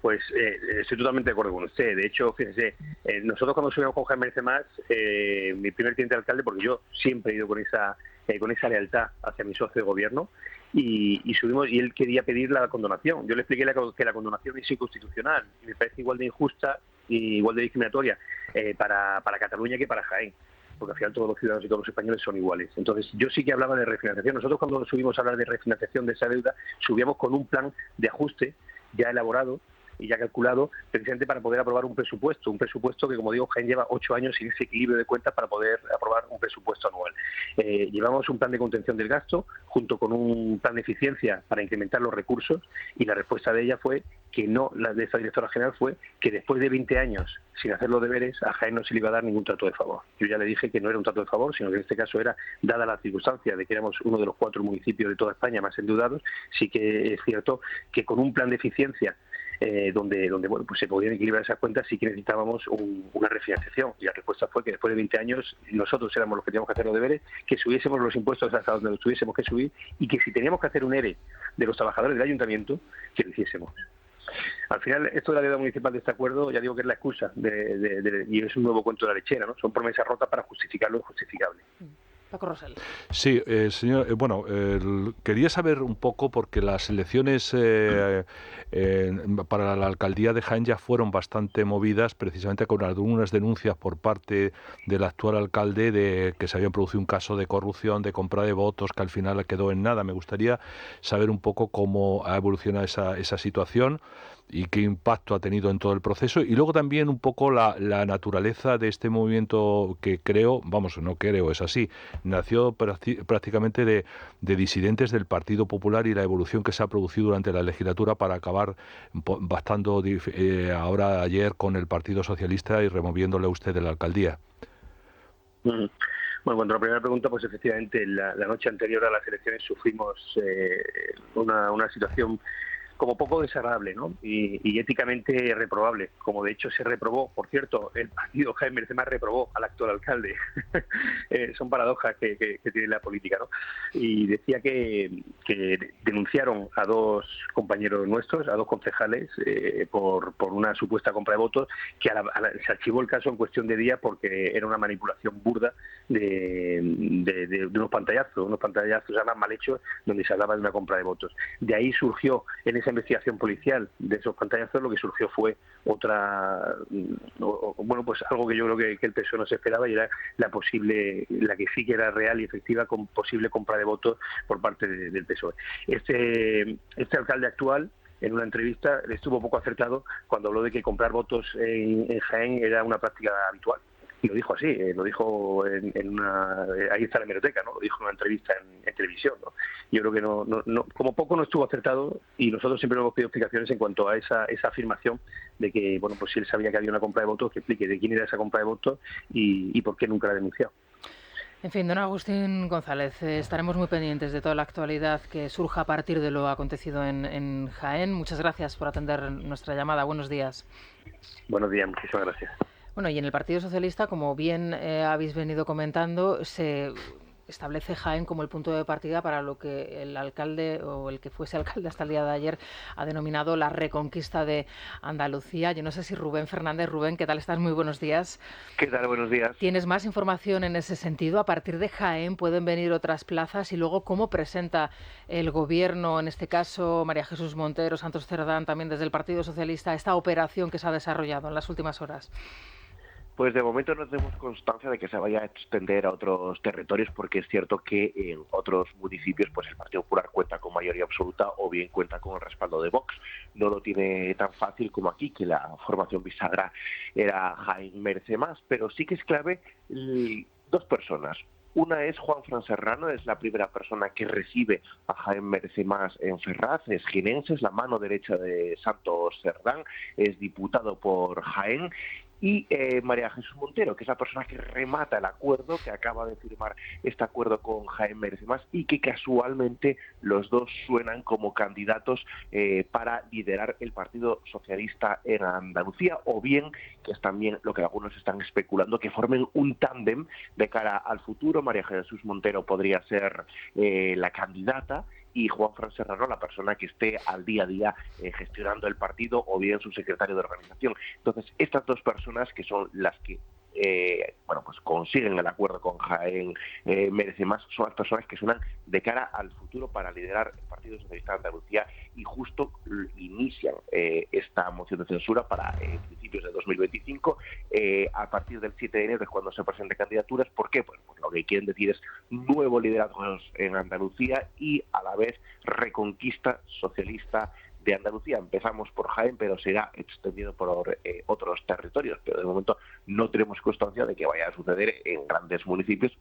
Pues estoy totalmente de acuerdo con usted. De hecho, fíjese, nosotros cuando subimos con Jaén Merece Más, mi primer teniente de alcalde, porque yo siempre he ido con esa lealtad hacia mi socio de gobierno, y subimos, y él quería pedir la condonación. Yo le expliqué que la condonación es inconstitucional y me parece igual de injusta y igual de discriminatoria para Cataluña que para Jaén, porque al final todos los ciudadanos y todos los españoles son iguales. Entonces yo sí que hablaba de refinanciación. Nosotros cuando subimos a hablar de refinanciación de esa deuda, subíamos con un plan de ajuste ya elaborado y ya calculado, precisamente para poder aprobar un presupuesto que, como digo, Jaén lleva 8 años sin ese equilibrio de cuentas para poder aprobar un presupuesto anual. Llevamos un plan de contención del gasto junto con un plan de eficiencia para incrementar los recursos, y la respuesta de ella fue que no, la de esta directora general fue que después de 20 años sin hacer los deberes, a Jaén no se le iba a dar ningún trato de favor. Yo ya le dije que no era un trato de favor, sino que en este caso era, dada la circunstancia de que éramos uno de los 4 municipios de toda España más endeudados, sí que es cierto que con un plan de eficiencia donde bueno, pues se podían equilibrar esas cuentas, sí que necesitábamos una refinanciación, y la respuesta fue que después de 20 años nosotros éramos los que teníamos que hacer los deberes, que subiésemos los impuestos hasta donde los tuviésemos que subir, y que si teníamos que hacer un ERE de los trabajadores del ayuntamiento, que lo hiciésemos. Al final, esto de la deuda municipal de este acuerdo, ya digo que es la excusa y es un nuevo cuento de la lechera, ¿no? Son promesas rotas para justificar lo injustificable. Paco Rosell. Sí, señor. Quería saber un poco, porque las elecciones para la alcaldía de Jaén ya fueron bastante movidas, precisamente con algunas denuncias por parte del actual alcalde de que se había producido un caso de corrupción, de compra de votos, que al final quedó en nada. Me gustaría saber un poco cómo ha evolucionado esa situación y qué impacto ha tenido en todo el proceso, y luego también un poco la naturaleza de este movimiento que es así, nació prácticamente de disidentes del Partido Popular y la evolución que se ha producido durante la legislatura para acabar bastando ahora ayer con el Partido Socialista y removiéndole a usted de la alcaldía. Bueno, cuanto a la primera pregunta, pues efectivamente la noche anterior a las elecciones sufrimos una situación como poco desagradable, ¿no? Y éticamente reprobable, como de hecho se reprobó, por cierto, el partido Jaén Merece Más reprobó al actual alcalde. Son paradojas que tiene la política, ¿no? Y decía que denunciaron a dos compañeros nuestros, a dos concejales, por una supuesta compra de votos, que se archivó el caso en cuestión de días porque era una manipulación burda de unos pantallazos además mal hechos, donde se hablaba de una compra de votos. De ahí surgió, en esa investigación policial de esos pantallazos, lo que surgió fue algo que yo creo que el PSOE no se esperaba, y era la que sí que era real y efectiva, con posible compra de votos por parte del PSOE. Este alcalde actual, en una entrevista, estuvo poco acertado cuando habló de que comprar votos en Jaén era una práctica habitual. Y lo dijo así, lo dijo ahí está la hemeroteca, ¿no? Lo dijo en una entrevista en televisión, ¿no? Yo creo que no, como poco no estuvo acertado, y nosotros siempre hemos pedido explicaciones en cuanto a esa afirmación de que, pues si él sabía que había una compra de votos, que explique de quién era esa compra de votos y por qué nunca la ha denunciado. En fin, don Agustín González, estaremos muy pendientes de toda la actualidad que surja a partir de lo acontecido en Jaén. Muchas gracias por atender nuestra llamada. Buenos días. Buenos días, muchísimas gracias. Bueno, y en el Partido Socialista, como bien habéis venido comentando, se establece Jaén como el punto de partida para lo que el alcalde, o el que fuese alcalde hasta el día de ayer, ha denominado la reconquista de Andalucía. Yo no sé si Rubén Fernández. Rubén, ¿qué tal estás? Muy buenos días. ¿Qué tal? Buenos días. ¿Tienes más información en ese sentido? A partir de Jaén pueden venir otras plazas, y luego cómo presenta el Gobierno, en este caso María Jesús Montero, Santos Cerdán, también desde el Partido Socialista, esta operación que se ha desarrollado en las últimas horas. Pues de momento no tenemos constancia de que se vaya a extender a otros territorios, porque es cierto que en otros municipios pues el Partido Popular cuenta con mayoría absoluta o bien cuenta con el respaldo de Vox. No lo tiene tan fácil como aquí, que la formación bisagra era Jaén Merece Más, pero sí que es clave dos personas. Una es Juanfran Serrano, es la primera persona que recibe a Jaén Merece Más en Ferraz, es jienense, es la mano derecha de Santos Cerdán, es diputado por Jaén. Y María Jesús Montero, que es la persona que remata el acuerdo, que acaba de firmar este acuerdo con Jaén Merece Más, y que casualmente los dos suenan como candidatos para liderar el Partido Socialista en Andalucía, o bien, que es también lo que algunos están especulando, que formen un tándem de cara al futuro. María Jesús Montero podría ser la candidata, y Juanfran Serrano la persona que esté al día a día gestionando el partido, o bien su secretario de organización. Entonces, estas dos personas, que son las que pues consiguen el acuerdo con Jaén Merece Más, son las personas que suenan de cara al futuro para liderar el Partido Socialista de Andalucía, y justo inician esta moción de censura para principios de 2025. A partir del 7 de enero es cuando se presenten candidaturas. ¿Por qué? Pues lo que quieren decir es nuevo liderazgo en Andalucía y a la vez reconquista socialista de Andalucía. Empezamos por Jaén, pero será extendido por otros territorios, pero de momento no tenemos constancia de que vaya a suceder en grandes municipios.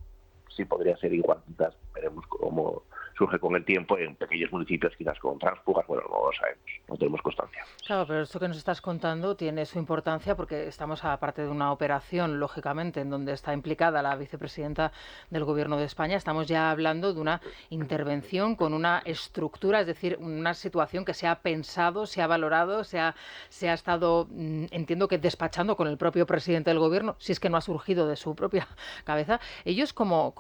Sí podría ser igual, quizás veremos cómo surge con el tiempo en pequeños municipios, quizás con tránsfugas, bueno, no lo sabemos, no tenemos constancia. Claro, pero esto que nos estás contando tiene su importancia, porque estamos aparte de una operación, lógicamente, en donde está implicada la vicepresidenta del Gobierno de España. Estamos ya hablando de una intervención con una estructura, es decir, una situación que se ha pensado, se ha valorado, se ha estado, entiendo que despachando con el propio presidente del Gobierno, si es que no ha surgido de su propia cabeza. Ellos, ¿cómo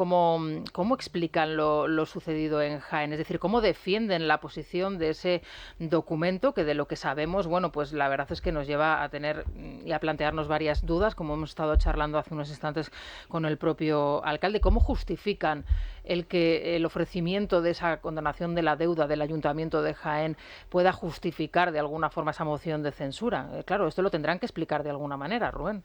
explican lo sucedido en Jaén? Es decir, ¿cómo defienden la posición de ese documento que, de lo que sabemos, bueno, pues la verdad es que nos lleva a tener y a plantearnos varias dudas, como hemos estado charlando hace unos instantes con el propio alcalde? ¿Cómo justifican el ofrecimiento de esa condonación de la deuda del Ayuntamiento de Jaén pueda justificar de alguna forma esa moción de censura? Claro, esto lo tendrán que explicar de alguna manera, Rubén.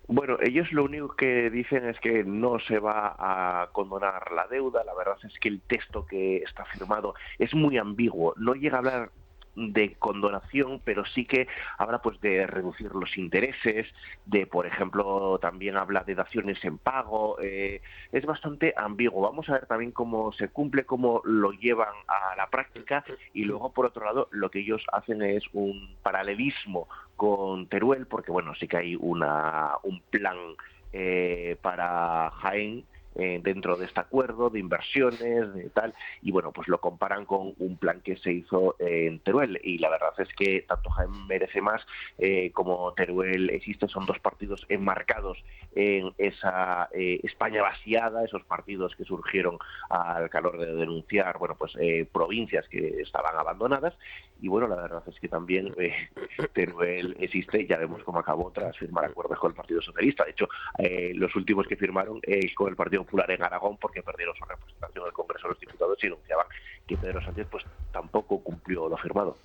Bueno, ellos lo único que dicen es que no se va a condonar la deuda. La verdad es que el texto que está firmado es muy ambiguo. No llega a hablar de condonación, pero sí que habla pues de reducir los intereses, de, por ejemplo, también habla de daciones en pago. Es bastante ambiguo. Vamos a ver también cómo se cumple, cómo lo llevan a la práctica, y luego, por otro lado, lo que ellos hacen es un paralelismo con Teruel, porque bueno, sí que hay un plan para Jaén dentro de este acuerdo de inversiones, de tal, y bueno, pues lo comparan con un plan que se hizo en Teruel, y la verdad es que tanto Jaén Merece Más como Teruel Existe son dos partidos enmarcados en esa España vaciada, esos partidos que surgieron al calor de denunciar, bueno, pues provincias que estaban abandonadas, y bueno, la verdad es que también Teruel Existe, ya vemos cómo acabó tras firmar acuerdos con el Partido Socialista. De hecho, los últimos que firmaron con el Partido Popular en Aragón, porque perdieron su representación en el Congreso de los Diputados, y anunciaban que Pedro Sánchez pues tampoco cumplió lo firmado.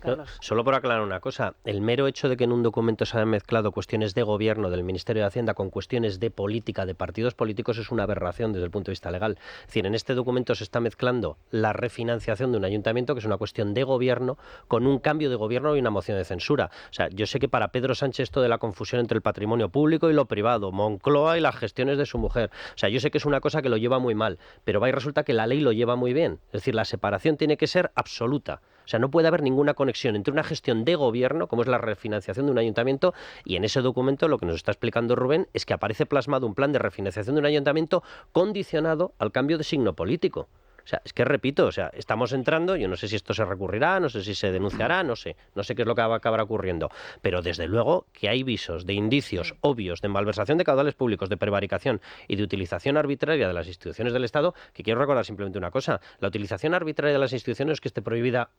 No, solo por aclarar una cosa, el mero hecho de que en un documento se hayan mezclado cuestiones de gobierno del Ministerio de Hacienda con cuestiones de política, de partidos políticos, es una aberración desde el punto de vista legal. Es decir, en este documento se está mezclando la refinanciación de un ayuntamiento, que es una cuestión de gobierno, con un cambio de gobierno y una moción de censura. O sea, yo sé que para Pedro Sánchez esto de la confusión entre el patrimonio público y lo privado, Moncloa y las gestiones de su mujer, o sea, yo sé que es una cosa que lo lleva muy mal, pero va y resulta que la ley lo lleva muy bien. Es decir, la separación tiene que ser absoluta. O sea, no puede haber ninguna conexión entre una gestión de gobierno, como es la refinanciación de un ayuntamiento, y en ese documento lo que nos está explicando Rubén es que aparece plasmado un plan de refinanciación de un ayuntamiento condicionado al cambio de signo político. O sea, es que repito, o sea, estamos entrando, yo no sé si esto se recurrirá, no sé si se denunciará, no sé qué es lo que acabará ocurriendo, pero desde luego que hay visos de indicios obvios de malversación de caudales públicos, de prevaricación y de utilización arbitraria de las instituciones del Estado, que quiero recordar simplemente una cosa: la utilización arbitraria de las instituciones es que esté prohibida,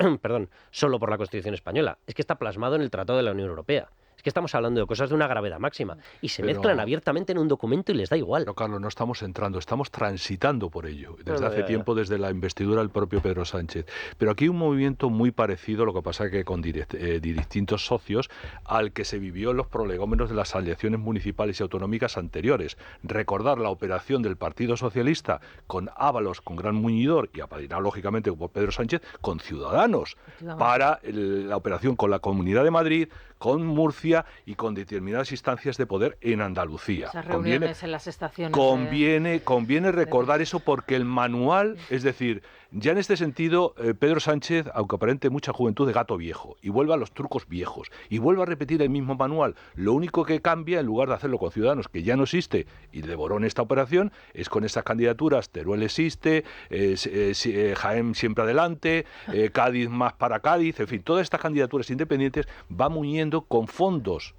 solo por la Constitución española, es que está plasmado en el Tratado de la Unión Europea. Que estamos hablando de cosas de una gravedad máxima y se mezclan abiertamente en un documento y les da igual. Pero Carlos, no estamos entrando, estamos transitando por ello, desde hace tiempo, desde la investidura del propio Pedro Sánchez. Pero aquí hay un movimiento muy parecido, lo que pasa que con distintos socios, al que se vivió en los prolegómenos de las elecciones municipales y autonómicas anteriores. Recordar la operación del Partido Socialista con Ábalos, con Gran Muñidor, y apadrinado lógicamente por Pedro Sánchez, con Ciudadanos, para la operación con la Comunidad de Madrid, con Murcia y con determinadas instancias de poder en Andalucía. Esas reuniones en las estaciones. Conviene recordar eso, porque el manual, es decir, ya en este sentido, Pedro Sánchez, aunque aparente mucha juventud, de gato viejo, y vuelve a los trucos viejos, y vuelve a repetir el mismo manual. Lo único que cambia, en lugar de hacerlo con Ciudadanos, que ya no existe, y devoró en esta operación, es con estas candidaturas: Teruel Existe, Jaén Siempre Adelante, Cádiz Más para Cádiz, en fin, todas estas candidaturas independientes va muñendo con fondos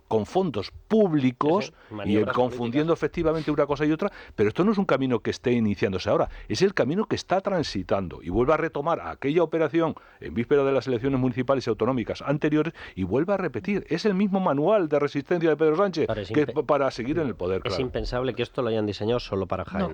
públicos, y confundiendo efectivamente una cosa y otra. Pero esto no es un camino que esté iniciándose ahora, es el camino que está transitando, y vuelve a retomar aquella operación en víspera de las elecciones municipales y autonómicas anteriores, y vuelve a repetir. Es el mismo manual de resistencia de Pedro Sánchez para seguir en el poder. Es impensable que esto lo hayan diseñado solo para Jaén.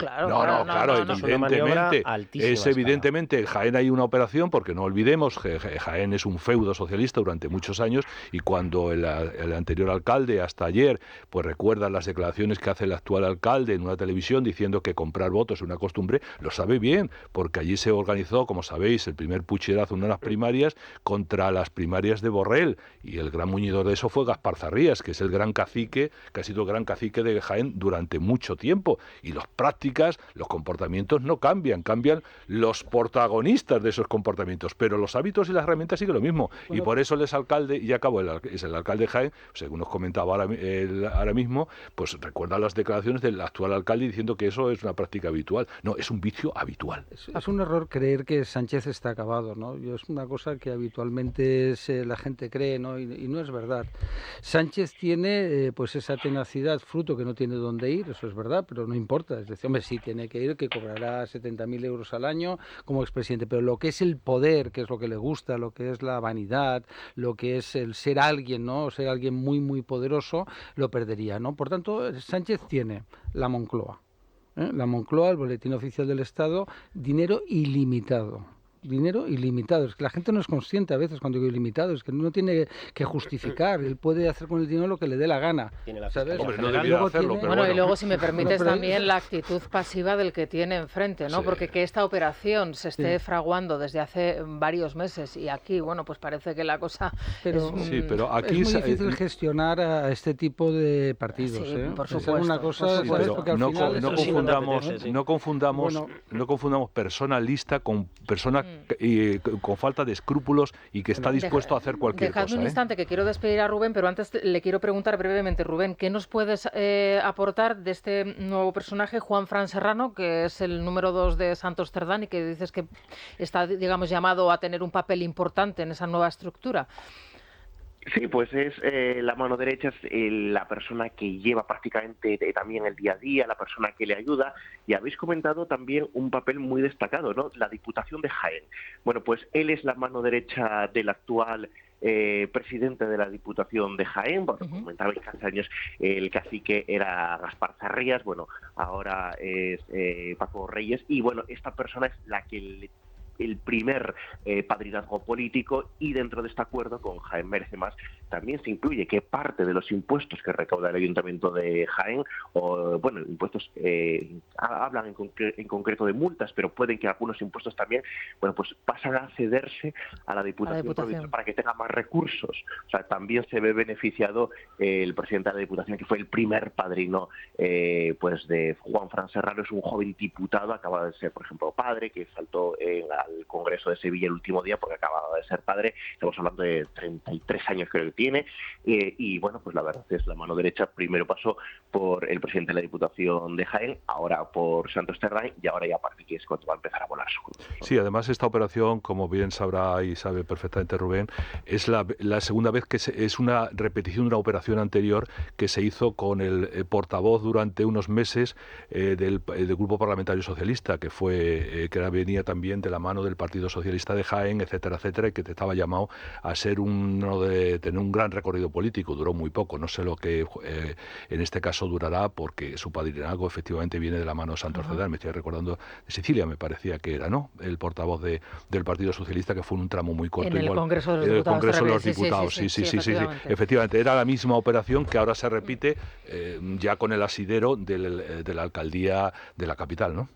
Evidentemente, en Jaén hay una operación, porque no olvidemos que Jaén es un feudo socialista durante muchos años, y cuando el anterior alcalde, hasta ayer, pues recuerda las declaraciones que hace el actual alcalde en una televisión diciendo que comprar votos es una costumbre, lo sabe bien, porque allí se organizó, como sabéis, el primer pucherazo en unas primarias contra las primarias de Borrell, y el gran muñidor de eso fue Gaspar Zarrías, que es el gran cacique, que ha sido el gran cacique de Jaén durante mucho tiempo, y las prácticas, los comportamientos no cambian los protagonistas de esos comportamientos, pero los hábitos y las herramientas siguen lo mismo. Y por eso él es alcalde, y acabó, es el alcalde de Jaén, según nos comentaba ahora mismo, pues recuerda las declaraciones del actual alcalde diciendo que eso es una práctica habitual. No, es un vicio habitual. Es un error creer que Sánchez está acabado, ¿no? Es una cosa que habitualmente la gente cree, ¿no? Y no es verdad. Sánchez tiene pues esa tenacidad, fruto que no tiene dónde ir, eso es verdad, pero no importa. Es decir, hombre, sí tiene que ir, que cobrará 70.000 euros al año como expresidente, pero lo que es el poder, que es lo que le gusta, lo que es la vanidad, lo que es el ser alguien, ¿no? Ser alguien muy, muy poderoso, lo perdería, ¿no? Por tanto, Sánchez tiene la Moncloa. La Moncloa, el Boletín Oficial del Estado, dinero ilimitado. Dinero ilimitado. Es que la gente no es consciente a veces cuando digo ilimitado, es que no tiene que justificar. Él puede hacer con el dinero lo que le dé la gana. ¿Sabes? Hombre, no debiera hacerlo, pero bueno, y luego, si me permites, también la actitud pasiva del que tiene enfrente, ¿no? Sí. Porque que esta operación se esté fraguando desde hace varios meses y aquí, bueno, pues parece que la cosa pero aquí es muy difícil gestionar a este tipo de partidos. Sí, por supuesto. Es una cosa, no confundamos persona lista con persona con falta de escrúpulos y que está dispuesto a hacer cualquier cosa. Dejadme un instante, que quiero despedir a Rubén, pero antes le quiero preguntar brevemente, Rubén, ¿qué nos puedes aportar de este nuevo personaje, Juanfran Serrano, que es el número 2 de Santos Cerdán y que dices que está, digamos, llamado a tener un papel importante en esa nueva estructura? Sí, pues es la mano derecha, es la persona que lleva prácticamente también el día a día, la persona que le ayuda, y habéis comentado también un papel muy destacado, ¿no? La Diputación de Jaén. Bueno, pues él es la mano derecha del actual presidente de la Diputación de Jaén. Bueno, comentabais que hace años el cacique era Gaspar Zarrías, bueno, ahora es Paco Reyes, y bueno, esta persona es la que el primer padrinazgo político, y dentro de este acuerdo con Jaén Merece Más también se incluye que parte de los impuestos que recauda el Ayuntamiento de Jaén, o bueno, impuestos hablan en concreto de multas, pero pueden que algunos impuestos también, bueno, pues pasan a cederse a la Diputación Provincial para que tenga más recursos. O sea, también se ve beneficiado el presidente de la Diputación, que fue el primer padrino pues de Juanfran Serrano. Es un joven diputado, acaba de ser, por ejemplo, padre, que faltó al Congreso de Sevilla el último día porque acababa de ser padre. Estamos hablando de 33 años creo que tiene, y bueno, pues la verdad es la mano derecha. Primero pasó por el presidente de la Diputación de Jaén, ahora por Santos Cerdán, y ahora ya parece que es cuando va a empezar a volar su cruz. Sí, además esta operación, como bien sabrá y sabe perfectamente Rubén, es la segunda vez que es una repetición de una operación anterior que se hizo con el portavoz durante unos meses del Grupo Parlamentario Socialista, que venía también de la mano del Partido Socialista de Jaén, etcétera, etcétera, y que estaba llamado a ser tener un gran recorrido político. Duró muy poco, no sé lo que en este caso durará, porque su padrinazgo efectivamente viene de la mano de Santos Cerdán. Me estoy recordando de Sicilia, me parecía que era, ¿no?, el portavoz del Partido Socialista, que fue un tramo muy corto. En el Congreso de los Diputados. Sí, efectivamente. Era la misma operación que ahora se repite ya con el asidero de la alcaldía de la capital, ¿no?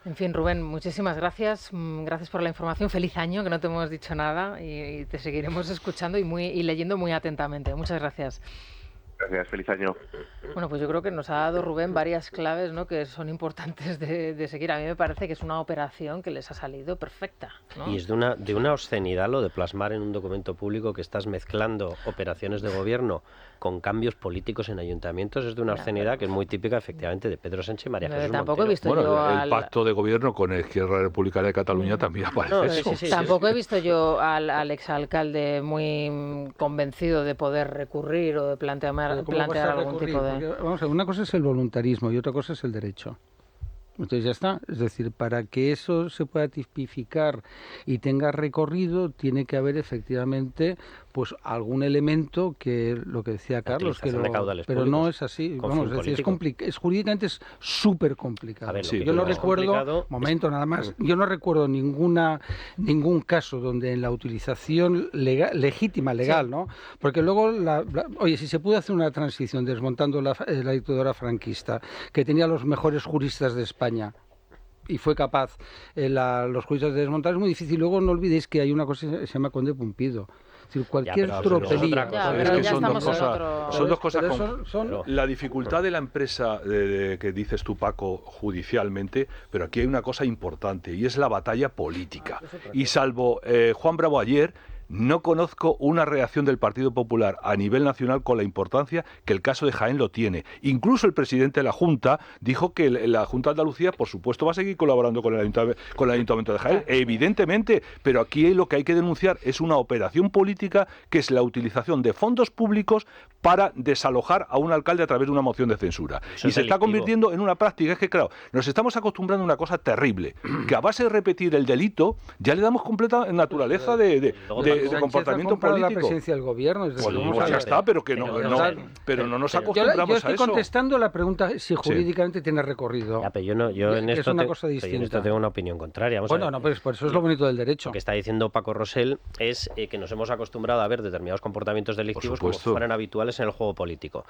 En fin, Rubén, muchísimas gracias. Gracias por la información. Feliz año, que no te hemos dicho nada, y te seguiremos escuchando y leyendo muy atentamente. Muchas gracias. Gracias, feliz año. Bueno, pues yo creo que nos ha dado Rubén varias claves, ¿no?, que son importantes de seguir. A mí me parece que es una operación que les ha salido perfecta, ¿no? Y es de una obscenidad lo de plasmar en un documento público que estás mezclando operaciones de gobierno con cambios políticos en ayuntamientos. Es de una obscenidad que es muy típica, efectivamente, de Pedro Sánchez y María Jesús tampoco Montero. He visto yo el pacto de gobierno con Izquierda Republicana de Cataluña también aparece eso. Tampoco he visto yo al exalcalde muy convencido de poder recurrir o de plantear algún tipo de... Porque, vamos a ver, una cosa es el voluntarismo y otra cosa es el derecho. Entonces ya está. Es decir, para que eso se pueda tipificar y tenga recorrido, tiene que haber efectivamente pues algún elemento que, lo que decía Carlos, pero no es así. Vamos, es decir, es jurídicamente es súper complicado. Ver, yo no recuerdo, nada más, yo no recuerdo ningún caso donde en la utilización legítima, ¿no? Porque luego, oye, si se pudo hacer una transición desmontando la dictadura franquista, que tenía los mejores juristas de España, y fue capaz los juristas de desmontar, es muy difícil. Luego no olvidéis que hay una cosa que se llama Conde Pumpido. Es decir, cualquier tropelía. Son dos cosas. La dificultad de la empresa que dices tú, Paco, judicialmente, pero aquí hay una cosa importante y es la batalla política. Y salvo Juan Bravo ayer, no conozco una reacción del Partido Popular a nivel nacional con la importancia que el caso de Jaén lo tiene. Incluso el presidente de la Junta dijo que la Junta de Andalucía, por supuesto, va a seguir colaborando con el Ayuntamiento de Jaén, evidentemente, pero aquí lo que hay que denunciar es una operación política que es la utilización de fondos públicos para desalojar a un alcalde a través de una moción de censura. Eso Y es se está delictivo. convirtiendo en una práctica. Es que, claro, nos estamos acostumbrando a una cosa terrible, que a base de repetir el delito ya le damos completa naturaleza de comportamiento ha comprado político. la presidencia del gobierno. Es decir, Pues vamos a ya ver. está, pero no nos acostumbramos yo estoy a eso. contestando la pregunta si jurídicamente tiene recorrido. Ya, pero yo en Es esto una cosa pero yo en esto distinta. tengo una opinión contraria. Vamos a Bueno, ver. no, pues por eso es lo bonito del derecho. Lo que está diciendo Paco Rosell es que nos hemos acostumbrado a ver determinados comportamientos delictivos como si supuesto. fueran habituales en el juego político.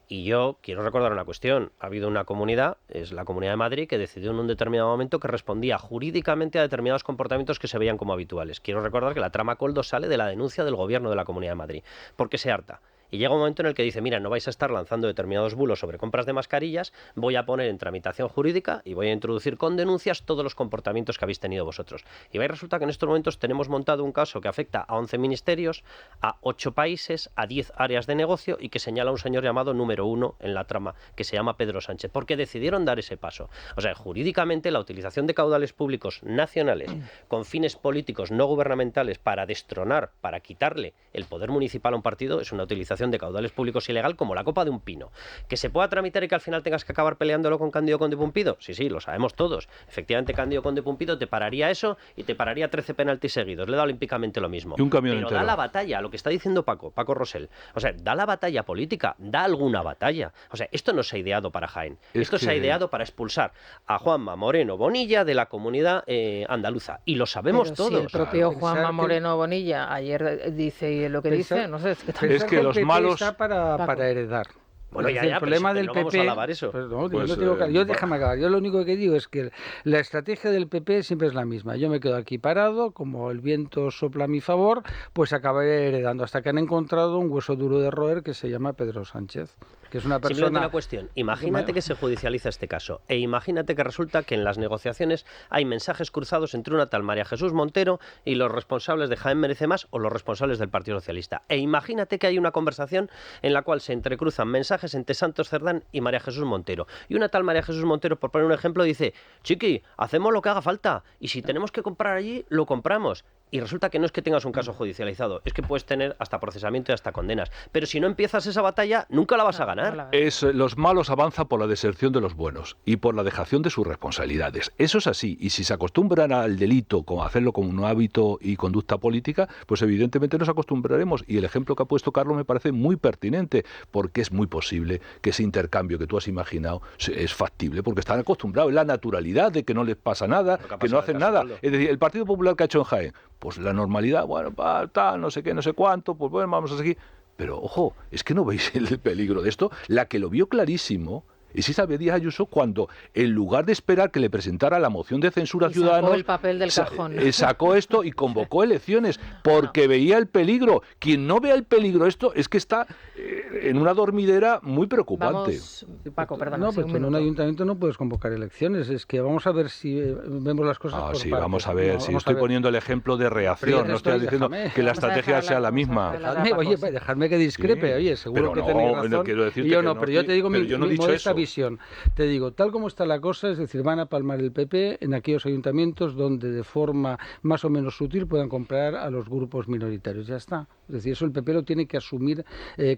Y yo quiero recordar una cuestión. Ha habido una comunidad, es la Comunidad de Madrid, que decidió en un determinado momento que respondía jurídicamente a determinados comportamientos que se veían como habituales. Quiero recordar que la trama Koldo sale de la denuncia del gobierno de la Comunidad de Madrid, porque se harta. Y llega un momento en el que dice, mira, no vais a estar lanzando determinados bulos sobre compras de mascarillas, voy a poner en tramitación jurídica y voy a introducir con denuncias todos los comportamientos que habéis tenido vosotros. Y resulta que en estos momentos tenemos montado un caso que afecta a 11 ministerios, a 8 países, a 10 áreas de negocio y que señala a un señor llamado número 1 en la trama, que se llama Pedro Sánchez, porque decidieron dar ese paso. O sea, jurídicamente la utilización de caudales públicos nacionales con fines políticos no gubernamentales para destronar, para quitarle el poder municipal a un partido es una utilización de caudales públicos ilegal como la copa de un pino. ¿Que se pueda tramitar y que al final tengas que acabar peleándolo con Cándido Conde Pumpido? Sí, lo sabemos todos. Efectivamente, Cándido Conde Pumpido te pararía eso y te pararía 13 penaltis seguidos. Le da olímpicamente lo mismo. Y un camión Pero entero. da la batalla, lo que está diciendo Paco Rosell. O sea, da la batalla política, da alguna batalla. O sea, esto no se ha ideado para Jaén. Esto se ha ideado para expulsar a Juanma Moreno Bonilla de la comunidad andaluza. Y lo sabemos Pero todos. si el propio Pensar Juanma que- Bonino Bonilla ayer dice lo que Pensar- dice, no sé, es que Es que El los PP malos... está para heredar. Bueno, Es ya, decir, ya, el pero problema si del no vamos PP. a alabar eso. Pues no, Pues, yo no tengo yo déjame acabar. Yo lo único que digo es que la estrategia del PP siempre es la misma. Yo me quedo aquí parado, como el viento sopla a mi favor, pues acabaré heredando hasta que han encontrado un hueso duro de roer que se llama Pedro Sánchez, que es una Simplemente persona. una cuestión. Imagínate que se judicializa este caso e imagínate que resulta que en las negociaciones hay mensajes cruzados entre una tal María Jesús Montero y los responsables de Jaén Merece Más o los responsables del Partido Socialista. E imagínate que hay una conversación en la cual se entrecruzan mensajes entre Santos Cerdán y María Jesús Montero. Y una tal María Jesús Montero, por poner un ejemplo, dice, chiqui, hacemos lo que haga falta y si tenemos que comprar allí, lo compramos. Y resulta que no es que tengas un caso judicializado, es que puedes tener hasta procesamiento y hasta condenas. Pero si no empiezas esa batalla, nunca la vas a ganar. Los malos avanzan por la deserción de los buenos y por la dejación de sus responsabilidades. Eso es así. Y si se acostumbran al delito, como hacerlo como un hábito y conducta política, pues evidentemente nos acostumbraremos. Y el ejemplo que ha puesto Carlos me parece muy pertinente, porque es muy posible que ese intercambio que tú has imaginado es factible, porque están acostumbrados. Es la naturalidad de que no les pasa nada, que no hacen nada. Es decir, el Partido Popular que ha hecho en Jaén, pues la normalidad, bueno, tal, no sé qué, no sé cuánto, pues bueno, vamos a seguir. Pero, ojo, es que no veis el peligro de esto. La que lo vio clarísimo es Isabel Díaz Ayuso cuando, en lugar de esperar que le presentara la moción de censura a Ciudadanos, Sacó el papel del cajón. sacó esto y convocó elecciones porque veía el peligro. Quien no vea el peligro esto es que está en una dormidera muy preocupante. Vamos, Paco, perdona, No, sí, pues un en un minuto. ayuntamiento no puedes convocar elecciones. Es que vamos a ver si vemos las cosas por Sí, partes. vamos a ver, No, si vamos estoy a ver. poniendo el ejemplo de reacción, no estoy diciendo que la estrategia sea la misma. Dejadme que discrepe, Sí, oye, seguro pero que no, tenéis no razón. quiero decirte Y yo que no, no pero yo estoy- te digo pero mi, yo no he mi dicho modesta eso. visión. Te digo, tal como está la cosa, es decir, van a palmar el PP en aquellos ayuntamientos donde de forma más o menos sutil puedan comprar a los grupos minoritarios. Ya está. Es decir, eso el PP lo tiene que asumir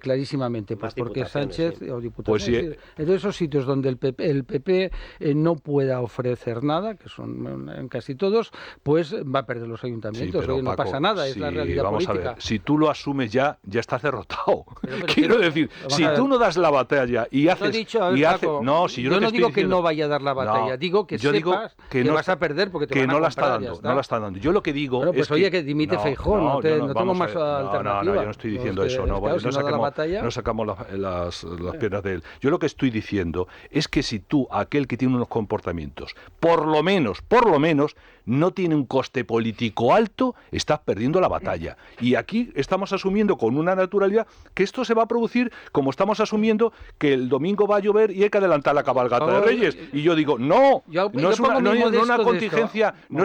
clarísimamente, pues porque diputaciones, Sánchez sí. o diputaciones. Pues sí. Es decir, en todos esos sitios donde el PP no pueda ofrecer nada, que son en casi todos, pues va a perder los ayuntamientos. pero, Oye, no Paco, pasa nada, es la sí, realidad vamos política. a ver, si tú lo asumes ya estás derrotado. Pero Quiero decir, vamos si a ver. tú no das la batalla y Yo haces... no he dicho, a ver, y haces- Paco, no, si yo yo lo no que digo estoy que diciendo- no vaya a dar la batalla, digo que yo digo sepas que no vas está- a perder porque te que van a no la comprar, está ya dando, está. no la está dando. Yo lo que digo Bueno, pues es oye, que que dimite Feijóo, no vamos tengo a más ver. alternativa. No, yo no estoy diciendo Pues, eso, no, claro, si no da la batalla. no sacamos las piernas de él. Yo lo que estoy diciendo es que si tú, aquel que tiene unos comportamientos, por lo menos, no tiene un coste político alto, estás perdiendo la batalla. Y aquí estamos asumiendo con una naturalidad que esto se va a producir como estamos asumiendo que el domingo va a llover y hay que adelantar la cabalgata de Reyes. Y yo digo, no es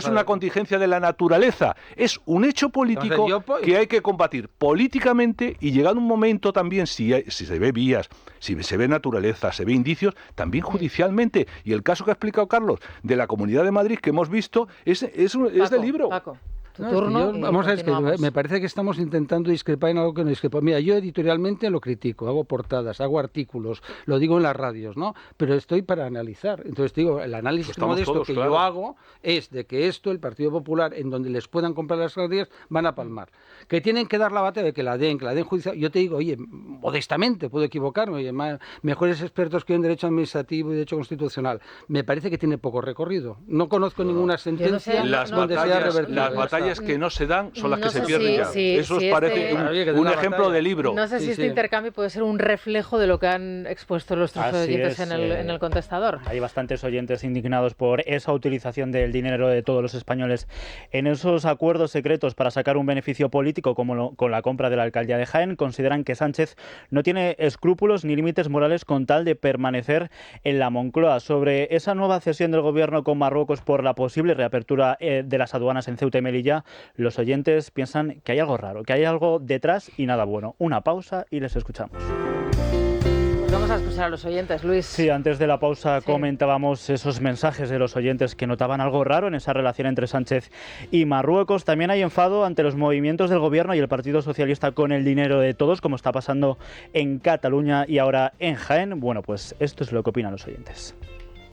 una contingencia de la naturaleza, es un hecho político que hay que combatir políticamente, y llegado un momento también, si se ve vías, si se ve naturaleza, se ve indicios, también judicialmente. Y el caso que ha explicado Carlos de la Comunidad de Madrid que hemos visto es de libro. Paco. Vamos a ver, me parece que estamos intentando discrepar en algo que no discrepa. Mira, yo editorialmente lo critico, hago portadas, hago artículos, lo digo en las radios, ¿no? Pero estoy para analizar. Entonces digo, el análisis modesto que yo hago es de que esto, el Partido Popular, en donde les puedan comprar las alcaldías, van a palmar. Que tienen que dar la batalla de que la den judicial. Yo te digo, oye, modestamente, puedo equivocarme, oye, mejores expertos que en derecho administrativo y derecho constitucional. Me parece que tiene poco recorrido. No conozco ninguna sentencia donde sea revertido. Las batallas que no se dan son las que se pierden ya. Eso os parece un ejemplo de libro. No sé si este intercambio puede ser un reflejo de lo que han expuesto los tres oyentes en el contestador. Hay bastantes oyentes indignados por esa utilización del dinero de todos los españoles en esos acuerdos secretos para sacar un beneficio político, como con la compra de la alcaldía de Jaén. Consideran que Sánchez no tiene escrúpulos ni límites morales con tal de permanecer en la Moncloa. Sobre esa nueva cesión del gobierno con Marruecos por la posible reapertura de las aduanas en Ceuta y Melilla, los oyentes piensan que hay algo raro, que hay algo detrás y nada bueno. Una pausa y les escuchamos. Pues vamos a escuchar a los oyentes, Luis. Sí, antes de la pausa comentábamos esos mensajes de los oyentes que notaban algo raro en esa relación entre Sánchez y Marruecos. También hay enfado ante los movimientos del gobierno y el Partido Socialista con el dinero de todos, como está pasando en Cataluña y ahora en Jaén. Bueno, pues esto es lo que opinan los oyentes.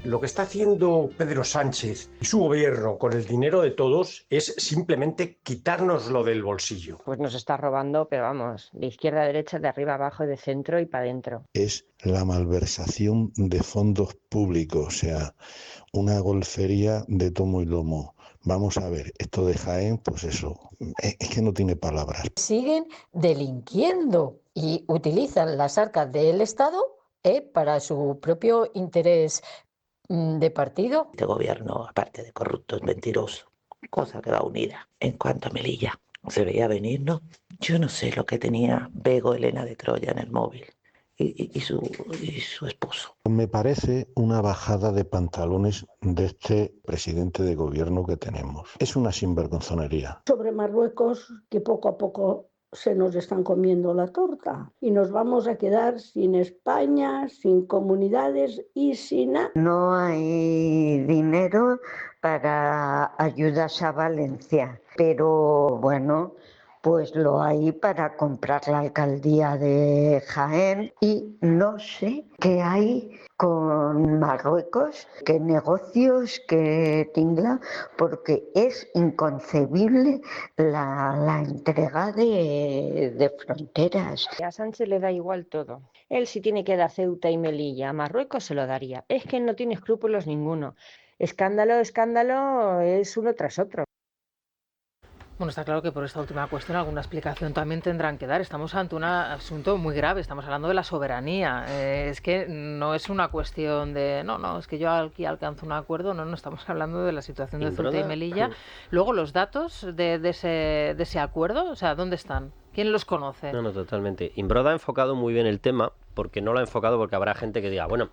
Lo que está haciendo Pedro Sánchez y su gobierno con el dinero de todos es simplemente quitárnoslo del bolsillo. Pues nos está robando, pero vamos, de izquierda a derecha, de arriba a abajo, de centro y para adentro. Es la malversación de fondos públicos, o sea, una golfería de tomo y lomo. Vamos a ver, esto de Jaén, pues eso, es que no tiene palabras. Siguen delinquiendo y utilizan las arcas del Estado para su propio interés de partido. Este gobierno, aparte de corrupto, es mentiroso, cosa que va unida. En cuanto a Melilla, se veía venir, ¿no? Yo no sé lo que tenía Bego Elena de Troya en el móvil y su esposo. Me parece una bajada de pantalones de este presidente de gobierno que tenemos. Es una sinvergonzonería. Sobre Marruecos, que poco a poco se nos están comiendo la torta y nos vamos a quedar sin España, sin comunidades y sin nada. No hay dinero para ayudas a Valencia, pero bueno, pues lo hay para comprar la alcaldía de Jaén y no sé qué hay con Marruecos, qué negocios, qué tingla, porque es inconcebible la entrega de fronteras. A Sánchez le da igual todo. Él si tiene que dar Ceuta y Melilla a Marruecos se lo daría. Es que no tiene escrúpulos ninguno. Escándalo es uno tras otro. Bueno, está claro que por esta última cuestión alguna explicación también tendrán que dar. Estamos ante un asunto muy grave, estamos hablando de la soberanía. Es que no es una cuestión de, no, es que yo aquí alcanzo un acuerdo, no, estamos hablando de la situación de Ceuta y Melilla. Luego, los datos de ese acuerdo, o sea, ¿dónde están? ¿Quién los conoce? No, totalmente. Imbroda ha enfocado muy bien el tema, porque no lo ha enfocado porque habrá gente que diga, bueno,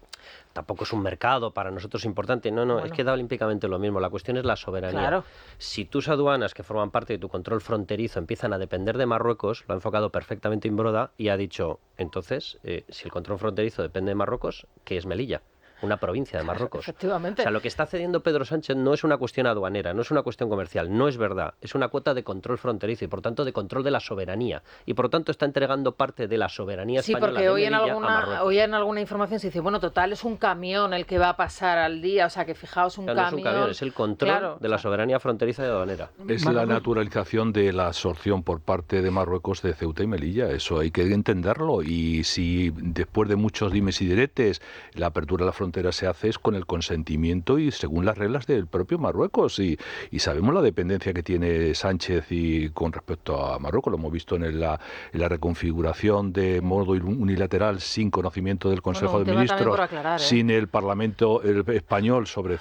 tampoco es un mercado, para nosotros importante. No, bueno, es que da olímpicamente lo mismo. La cuestión es la soberanía. Claro. Si tus aduanas que forman parte de tu control fronterizo empiezan a depender de Marruecos, lo ha enfocado perfectamente Imbroda y ha dicho, entonces, si el control fronterizo depende de Marruecos, ¿qué es Melilla? Una provincia de Marruecos. Efectivamente. O sea, lo que está cediendo Pedro Sánchez no es una cuestión aduanera, no es una cuestión comercial, no es verdad. Es una cuota de control fronterizo y, por tanto, de control de la soberanía. Y, por lo tanto, está entregando parte de la soberanía española. Sí, porque hoy en alguna información se dice, bueno, total, es un camión el que va a pasar al día. O sea, que fijaos, un camión... No es un camión, es el control de la soberanía fronteriza y aduanera. Es la naturalización de la absorción por parte de Marruecos de Ceuta y Melilla. Eso hay que entenderlo. Y si después de muchos dimes y diretes, la apertura de la frontera frontera se hace es con el consentimiento y según las reglas del propio Marruecos. Y sabemos la dependencia que tiene Sánchez y con respecto a Marruecos. Lo hemos visto en la reconfiguración de modo unilateral sin conocimiento del Consejo de Ministros, sin el Parlamento español sobre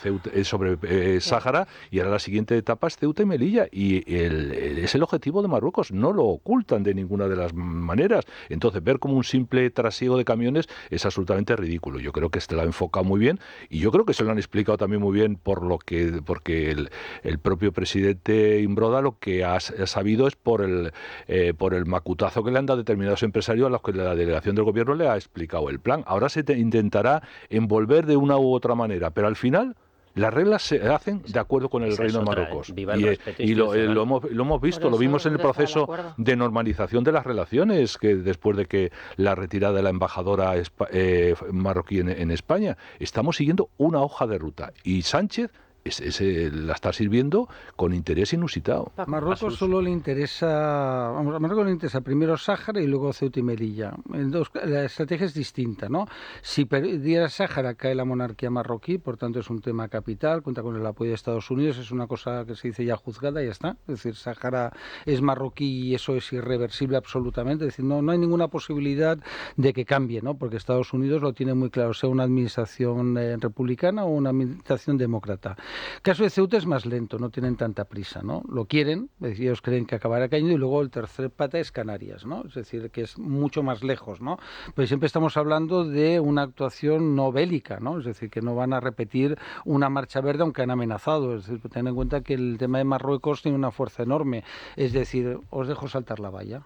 Sáhara, y ahora la siguiente etapa es Ceuta y Melilla. Y es el objetivo de Marruecos, no lo ocultan de ninguna de las maneras. Entonces, ver como un simple trasiego de camiones es absolutamente ridículo. Yo creo que lo ha enfocado muy bien y yo creo que se lo han explicado también muy bien porque el propio presidente Imbroda lo que ha sabido es por el macutazo que le han dado determinados empresarios a los que la delegación del gobierno le ha explicado el plan. Ahora se intentará envolver de una u otra manera, pero al final las reglas se hacen de acuerdo con el Reino de Marruecos. Y lo hemos visto, lo vimos en el proceso de normalización de las relaciones, que después de que la retirada de la embajadora marroquí en España, estamos siguiendo una hoja de ruta. Y Sánchez la está sirviendo con interés inusitado. A Marruecos solo le interesa, a Marruecos le interesa primero Sáhara y luego Ceuta y Melilla. La estrategia es distinta, ¿no? Si perdiera Sáhara cae la monarquía marroquí, por tanto es un tema capital, cuenta con el apoyo de Estados Unidos, es una cosa que se dice ya juzgada y ya está. Es decir, Sáhara es marroquí y eso es irreversible absolutamente. Es decir, no hay ninguna posibilidad de que cambie, ¿no? Porque Estados Unidos lo tiene muy claro, sea una administración republicana o una administración demócrata. El caso de Ceuta es más lento, no tienen tanta prisa, ¿no? Lo quieren, ellos creen que acabará cayendo, y luego el tercer pata es Canarias, ¿no? Es decir, que es mucho más lejos, ¿no? Pero siempre estamos hablando de una actuación no bélica, ¿no? Es decir, que no van a repetir una marcha verde aunque han amenazado. Es decir, ten en cuenta que el tema de Marruecos tiene una fuerza enorme. Es decir, os dejo saltar la valla.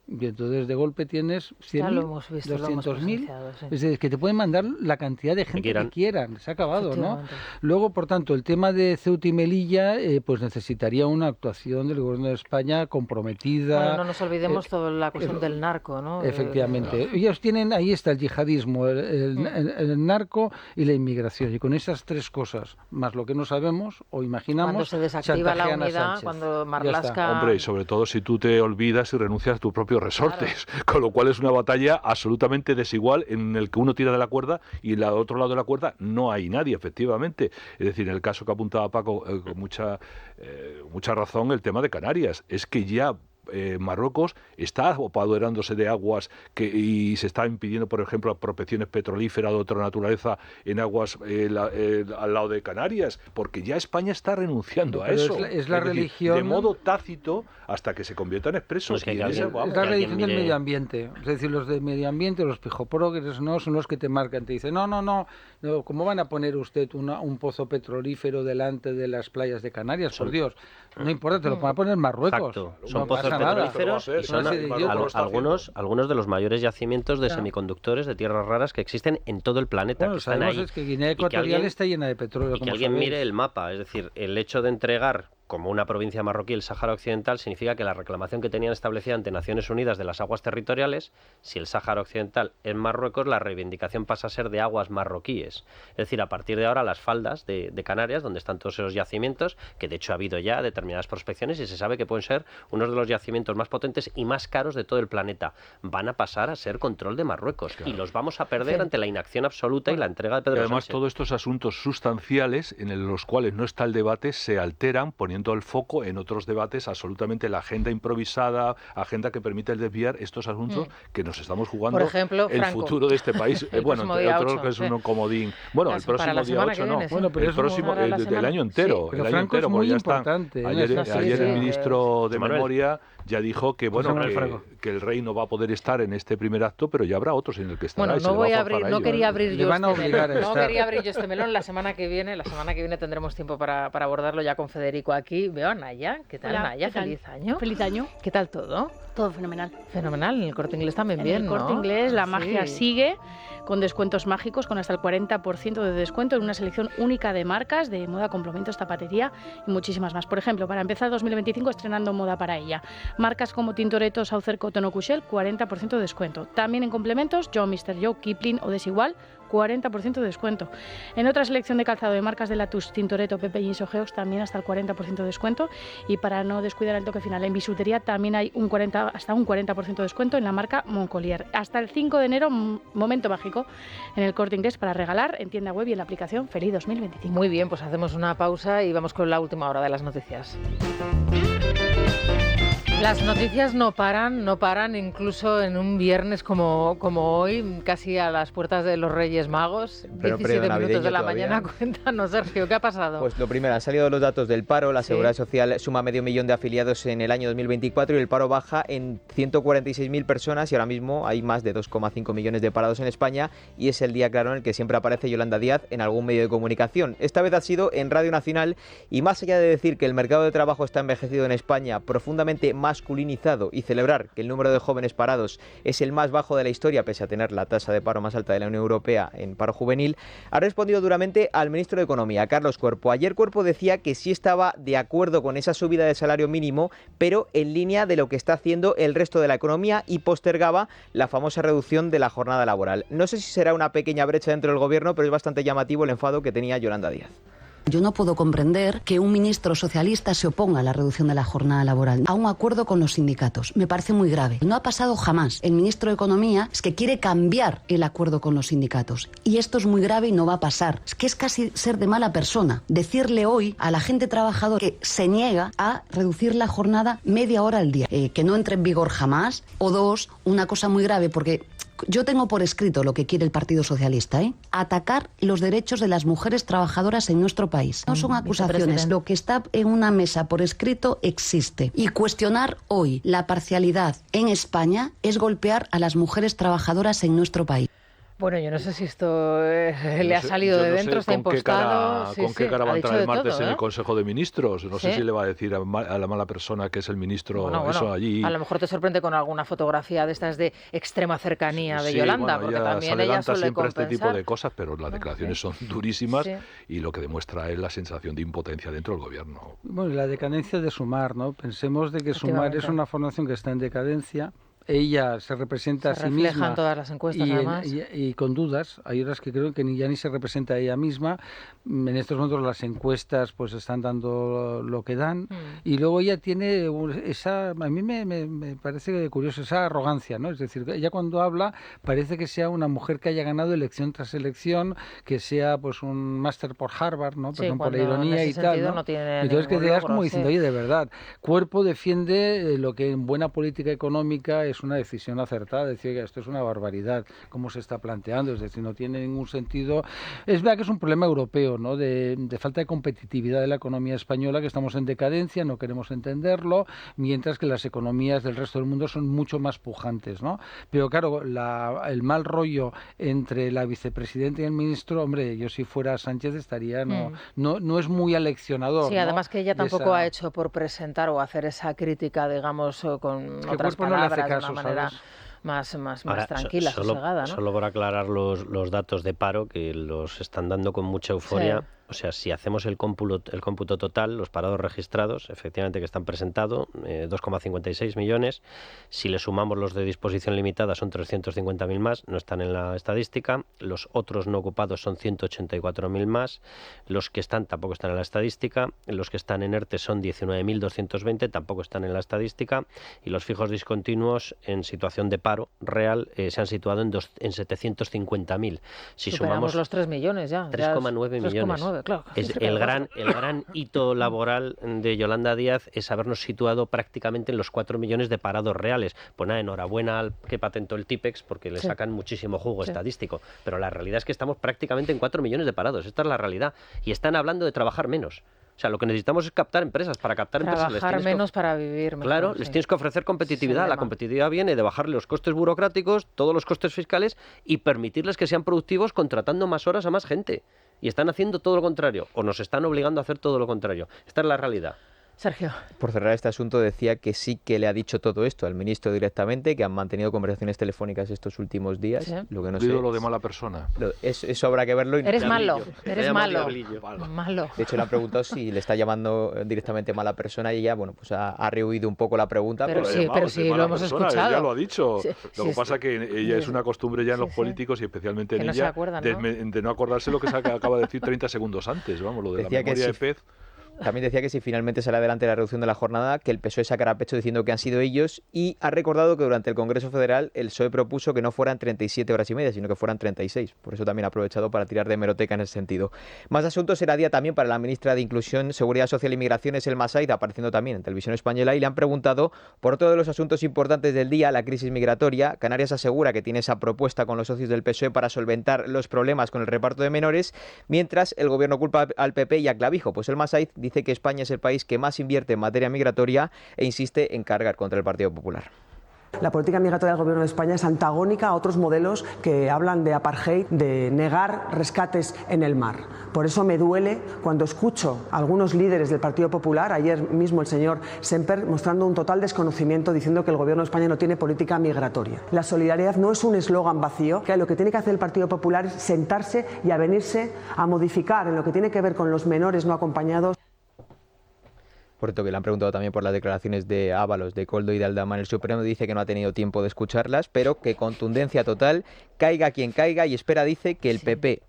Y entonces de golpe tienes 100.000, 200.000, sí. Es decir, que te pueden mandar la cantidad de gente que quieran, se ha acabado, ¿no? Luego, por tanto, el tema de Ceuta y Melilla pues necesitaría una actuación del gobierno de España comprometida. Bueno, no nos olvidemos toda la cuestión del narco, ¿no? Efectivamente. Ellos tienen, ahí está el yihadismo, el narco y la inmigración, y con esas tres cosas, más lo que no sabemos o imaginamos, cuando se desactiva la unidad, cuando Marlaska... Hombre, y sobre todo si tú te olvidas y renuncias a tu propio resortes, claro. Con lo cual es una batalla absolutamente desigual en el que uno tira de la cuerda y al otro lado de la cuerda no hay nadie, efectivamente. Es decir, en el caso que apuntaba Paco con mucha razón, el tema de Canarias, es que ya Marruecos está apoderándose de aguas y se está impidiendo, por ejemplo, prospecciones petrolíferas de otra naturaleza en aguas al lado de Canarias, porque ya España está renunciando a eso. Es la religión... de modo tácito hasta que se convierta en expreso. Es la religión del medio ambiente. Es decir, los de medio ambiente, los pijoprogres, no son los que te marcan, te dicen, no, ¿cómo van a poner usted un pozo petrolífero delante de las playas de Canarias? Por Dios, no importa, te lo van a poner Marruecos. Exacto. Son pozos petrolíferos y son algunos de los mayores yacimientos de semiconductores de tierras raras que existen en todo el planeta. Bueno, que están ahí. Es que Guinea Ecuatorial está llena de petróleo. Y que alguien mire el mapa, es decir, el hecho de entregar como una provincia marroquí el Sáhara Occidental significa que la reclamación que tenían establecida ante Naciones Unidas de las aguas territoriales, si el Sáhara Occidental es Marruecos, la reivindicación pasa a ser de aguas marroquíes. Es decir, a partir de ahora las faldas de Canarias, donde están todos esos yacimientos, que de hecho ha habido ya determinadas prospecciones y se sabe que pueden ser unos de los yacimientos más potentes y más caros de todo el planeta, van a pasar a ser control de Marruecos, claro. Y los vamos a perder ante la inacción absoluta y la entrega de Pedro Sánchez. Además, todos estos asuntos sustanciales en los cuales no está el debate se alteran poniendo el foco en otros debates, absolutamente la agenda improvisada, agenda que permite desviar estos asuntos que nos estamos jugando. Por ejemplo, el Franco. Futuro de este país. Bueno, entre otros 8, que es un comodín. Bueno, el próximo día 8 no. Bueno, pero el próximo del año entero. Sí, el año entero, porque ya está. Ayer el ministro de Memoria ya dijo que bueno que el rey no va a poder estar en este primer acto, pero ya habrá otros en el que estará. Bueno, no quería abrir yo este melón. La semana que viene tendremos tiempo para abordarlo ya con Federico aquí. Veo a Naya. ¿Qué tal, Naya? Feliz año. Feliz año. ¿Qué tal todo? Todo fenomenal. Fenomenal. En el Corte Inglés también bien, ¿no? En el Corte Inglés la magia sigue, con descuentos mágicos, con hasta el 40% de descuento en una selección única de marcas de moda, complementos, zapatería y muchísimas más. Por ejemplo, para empezar 2025 estrenando moda para ella. Marcas como Tintoretto, Saucer, Cotton o Cushell, 40% de descuento. También en complementos, Joe, Mr. Joe, Kipling o Desigual, 40% de descuento. En otra selección de calzado de marcas de Latus, Tintoretto, Pepe Jeans o Geox también hasta el 40% de descuento. Y para no descuidar el toque final, en bisutería también hay hasta un 40% de descuento en la marca Moncolier. Hasta el 5 de enero, momento mágico en el Corte Inglés para regalar en tienda web y en la aplicación. Feliz 2025. Muy bien, pues hacemos una pausa y vamos con la última hora de las noticias. Las noticias no paran, incluso en un viernes como hoy, casi a las puertas de los Reyes Magos, 17 minutos de la mañana. Cuéntanos, Sergio, ¿qué ha pasado? Pues lo primero, han salido los datos del paro, la Seguridad Social suma 500.000 de afiliados en el año 2024 y el paro baja en 146.000 personas y ahora mismo hay más de 2,5 millones de parados en España y es el día claro en el que siempre aparece Yolanda Díaz en algún medio de comunicación. Esta vez ha sido en Radio Nacional y más allá de decir que el mercado de trabajo está envejecido en España, profundamente masculinizado y celebrar que el número de jóvenes parados es el más bajo de la historia pese a tener la tasa de paro más alta de la Unión Europea en paro juvenil, ha respondido duramente al ministro de Economía, Carlos Cuerpo. Ayer Cuerpo decía que sí estaba de acuerdo con esa subida del salario mínimo, pero en línea de lo que está haciendo el resto de la economía y postergaba la famosa reducción de la jornada laboral. No sé si será una pequeña brecha dentro del gobierno, pero es bastante llamativo el enfado que tenía Yolanda Díaz. Yo no puedo comprender que un ministro socialista se oponga a la reducción de la jornada laboral, a un acuerdo con los sindicatos. Me parece muy grave. No ha pasado jamás. El ministro de Economía es que quiere cambiar el acuerdo con los sindicatos. Y esto es muy grave y no va a pasar. Es que es casi ser de mala persona. Decirle hoy a la gente trabajadora que se niega a reducir la jornada media hora al día. Que no entre en vigor jamás. O dos, una cosa muy grave, porque yo tengo por escrito lo que quiere el Partido Socialista, atacar los derechos de las mujeres trabajadoras en nuestro país. No son acusaciones, lo que está en una mesa por escrito existe. Y cuestionar hoy la parcialidad en España es golpear a las mujeres trabajadoras en nuestro país. Bueno, yo no sé si esto le ha salido de dentro, está impostado. ¿Con qué cara va a entrar el martes todo, en el Consejo de Ministros? No sé si le va a decir a la mala persona que es el ministro eso allí. A lo mejor te sorprende con alguna fotografía de estas de extrema cercanía de Yolanda, porque también ella suele siempre compensar. Este tipo de cosas, pero las declaraciones son durísimas y lo que demuestra es la sensación de impotencia dentro del gobierno. Bueno, la decadencia de Sumar, ¿no? Pensemos de que Sumar es una formación que está en decadencia. Ella se representa a sí misma. Se refleja en todas las encuestas, además. Y con dudas. Hay otras que creo que ya ni se representa a ella misma. En estos momentos las encuestas pues están dando lo que dan. Y luego ella tiene esa... A mí me parece curioso esa arrogancia, ¿no? Es decir, ella cuando habla parece que sea una mujer que haya ganado elección tras elección, que sea pues un máster por Harvard, ¿no? Perdón por la ironía y tal, ¿no? Entonces que te das como diciendo, oye, de verdad, Cuerpo defiende lo que en buena política económica es una decisión acertada, decir que esto es una barbaridad, cómo se está planteando, es decir, no tiene ningún sentido. Es verdad que es un problema europeo, ¿no? De falta de competitividad de la economía española, que estamos en decadencia, no queremos entenderlo, mientras que las economías del resto del mundo son mucho más pujantes, ¿no? Pero claro, el mal rollo entre la vicepresidenta y el ministro, hombre, yo si fuera Sánchez estaría, no es muy aleccionador. Sí, además que ella tampoco ha hecho por presentar o hacer esa crítica, digamos, con otras palabras, de una manera más tranquila, sosegada, ¿no? Solo por aclarar los datos de paro, que los están dando con mucha euforia. Sí. O sea, si hacemos el cómputo total, los parados registrados, efectivamente que están presentados, 2,56 millones. Si le sumamos los de disposición limitada, son 350.000 más, no están en la estadística. Los otros no ocupados son 184.000 más. Los que tampoco están en la estadística. Los que están en ERTE son 19.220, tampoco están en la estadística. Y los fijos discontinuos en situación de paro real se han situado en 750.000. Si superamos los 3 millones ya. 3,9 millones. Claro, el gran hito laboral de Yolanda Díaz es habernos situado prácticamente en los 4 millones de parados reales. Pues nada, enhorabuena al que patentó el TIPEX porque le sacan muchísimo jugo estadístico. Pero la realidad es que estamos prácticamente en 4 millones de parados. Esta es la realidad. Y están hablando de trabajar menos. O sea, lo que necesitamos es captar empresas. Para captar empresas trabajar menos para vivir mejor. Claro, les tienes que ofrecer competitividad. La competitividad viene de bajarle los costes burocráticos, todos los costes fiscales y permitirles que sean productivos contratando más horas a más gente. Y están haciendo todo lo contrario, o nos están obligando a hacer todo lo contrario. Esta es la realidad. Sergio. Por cerrar este asunto, decía que sí que le ha dicho todo esto al ministro directamente, que han mantenido conversaciones telefónicas estos últimos días. Sí. Lo que no sé. Lo de mala persona. Eso habrá que verlo. Eres malo. Malo. De hecho, le han preguntado si le está llamando directamente mala persona y ella, bueno, pues ha rehuido un poco la pregunta. Pero sí, lo hemos escuchado. Ella lo ha dicho. Sí, lo que pasa es que ella es una costumbre ya en los políticos y especialmente en ella de no acordarse lo que se acaba de decir 30 segundos antes. Vamos, lo de decía la memoria de pez. También decía que si finalmente sale adelante la reducción de la jornada, que el PSOE sacará pecho diciendo que han sido ellos, y ha recordado que durante el Congreso Federal el PSOE propuso que no fueran 37 horas y media, sino que fueran 36. Por eso también ha aprovechado para tirar de hemeroteca en ese sentido. Más asuntos será día también para la ministra de Inclusión, Seguridad Social y Migraciones, Elma Said, apareciendo también en Televisión Española, y le han preguntado por otro de los asuntos importantes del día, la crisis migratoria. Canarias asegura que tiene esa propuesta con los socios del PSOE para solventar los problemas con el reparto de menores, mientras el gobierno culpa al PP y a Clavijo. Pues Elma Said dice que España es el país que más invierte en materia migratoria e insiste en cargar contra el Partido Popular. La política migratoria del Gobierno de España es antagónica a otros modelos que hablan de apartheid, de negar rescates en el mar. Por eso me duele cuando escucho a algunos líderes del Partido Popular, ayer mismo el señor Semper, mostrando un total desconocimiento diciendo que el Gobierno de España no tiene política migratoria. La solidaridad no es un eslogan vacío, que lo que tiene que hacer el Partido Popular es sentarse y avenirse a modificar en lo que tiene que ver con los menores no acompañados. Por cierto, que le han preguntado también por las declaraciones de Ábalos, de Koldo y de Aldama en el Supremo. Dice que no ha tenido tiempo de escucharlas, pero que contundencia total, caiga quien caiga, y espera, dice, que el PP,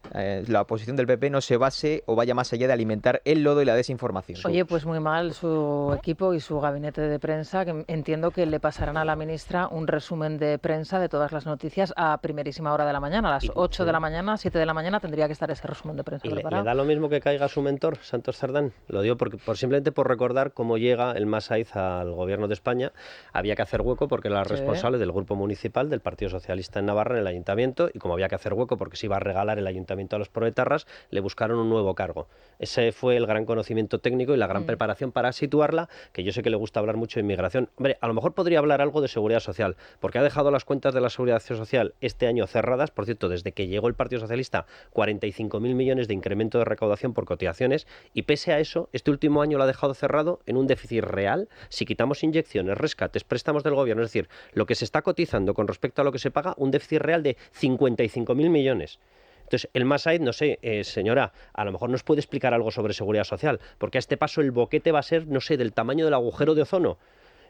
la oposición del PP, no se base o vaya más allá de alimentar el lodo y la desinformación. Oye, pues muy mal su equipo y su gabinete de prensa, que entiendo que le pasarán a la ministra un resumen de prensa de todas las noticias a primerísima hora de la mañana, a las 8 de la mañana, 7 de la mañana tendría que estar ese resumen de prensa preparado. ¿Le da lo mismo que caiga su mentor, Santos Cerdán? Lo digo simplemente por recordar cómo llega el Masaiz al gobierno de España. Había que hacer hueco porque era responsable del grupo municipal del Partido Socialista en Navarra en el ayuntamiento, y como había que hacer hueco porque se iba a regalar el ayuntamiento a los proetarras, le buscaron un nuevo cargo. Ese fue el gran conocimiento técnico y la gran preparación para situarla, que yo sé que le gusta hablar mucho de inmigración. Hombre, a lo mejor podría hablar algo de seguridad social, porque ha dejado las cuentas de la seguridad social este año cerradas. Por cierto, desde que llegó el Partido Socialista, 45.000 millones de incremento de recaudación por cotizaciones, y pese a eso, este último año lo ha dejado cerrado en un déficit real, si quitamos inyecciones, rescates, préstamos del gobierno, es decir, lo que se está cotizando con respecto a lo que se paga, un déficit real de 55.000 millones. Entonces, el Masaiz, no sé, señora, a lo mejor nos puede explicar algo sobre seguridad social, porque a este paso el boquete va a ser, no sé, del tamaño del agujero de ozono.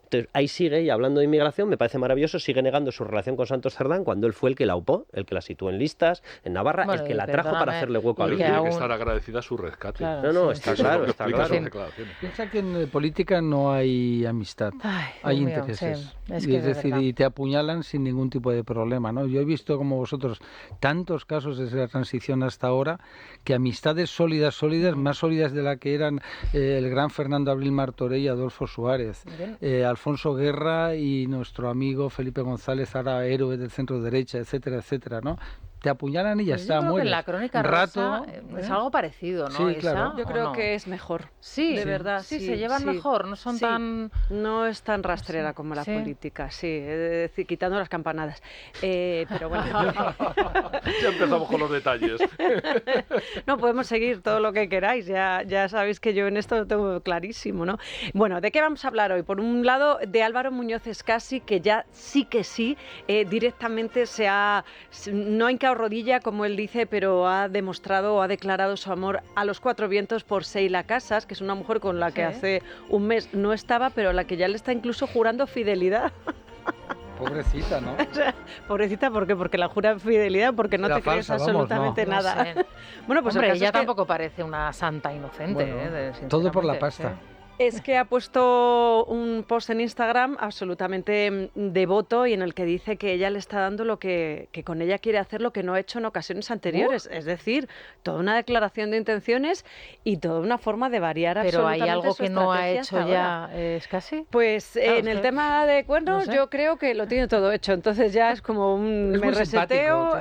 Entonces, ahí sigue, y hablando de inmigración, me parece maravilloso, sigue negando su relación con Santos Cerdán cuando él fue el que la upó, el que la situó en listas, en Navarra, el que la trajo para hacerle hueco a Pero tiene que estar agradecida a su rescate. Claro, no, está claro, está claro. Piensa que en política no hay amistad, hay intereses. Es decir, y te apuñalan sin ningún tipo de problema, ¿no? Yo he visto, como vosotros, tantos casos desde la transición hasta ahora, que amistades sólidas, más sólidas de la que eran el gran Fernando Abril Martorell y Adolfo Suárez, Alfonso Guerra y nuestro amigo Felipe González, ahora héroe del centro derecha, etcétera, etcétera, ¿no? Te apuñalan y ya está, mueres. En la crónica rosa es algo parecido, ¿no? Sí, claro. Yo creo que es mejor. Sí, de verdad. Sí, se llevan mejor, no son tan... No es tan rastrera como la política, decir, quitando las campanadas. Pero bueno. Ya empezamos con los detalles. No, podemos seguir todo lo que queráis. Ya sabéis que yo en esto lo tengo clarísimo, ¿no? Bueno, ¿de qué vamos a hablar hoy? Por un lado, de Álvaro Muñoz Scassi, que ya sí, directamente no ha hincado rodilla, como él dice, pero ha demostrado o ha declarado su amor a los cuatro vientos por Seila Casas, que es una mujer con la que hace un mes no estaba, pero a la que ya le está incluso jurando fidelidad. Pobrecita, ¿no? Pobrecita, ¿por qué? Porque la jura fidelidad, porque no te crees absolutamente nada. No sé. Bueno, pues hombre, ella tampoco parece una santa inocente. Bueno, todo por la pasta. Es que ha puesto un post en Instagram absolutamente devoto y en el que dice que ella le está dando lo que con ella quiere hacer, lo que no ha hecho en ocasiones anteriores. Es decir, toda una declaración de intenciones y toda una forma de variar absolutamente. ¿Pero hay algo su que no ha estrategia hecho ya Scassi? Pues en el tema de cuernos yo creo que lo tiene todo hecho. Entonces ya es como me reseteo,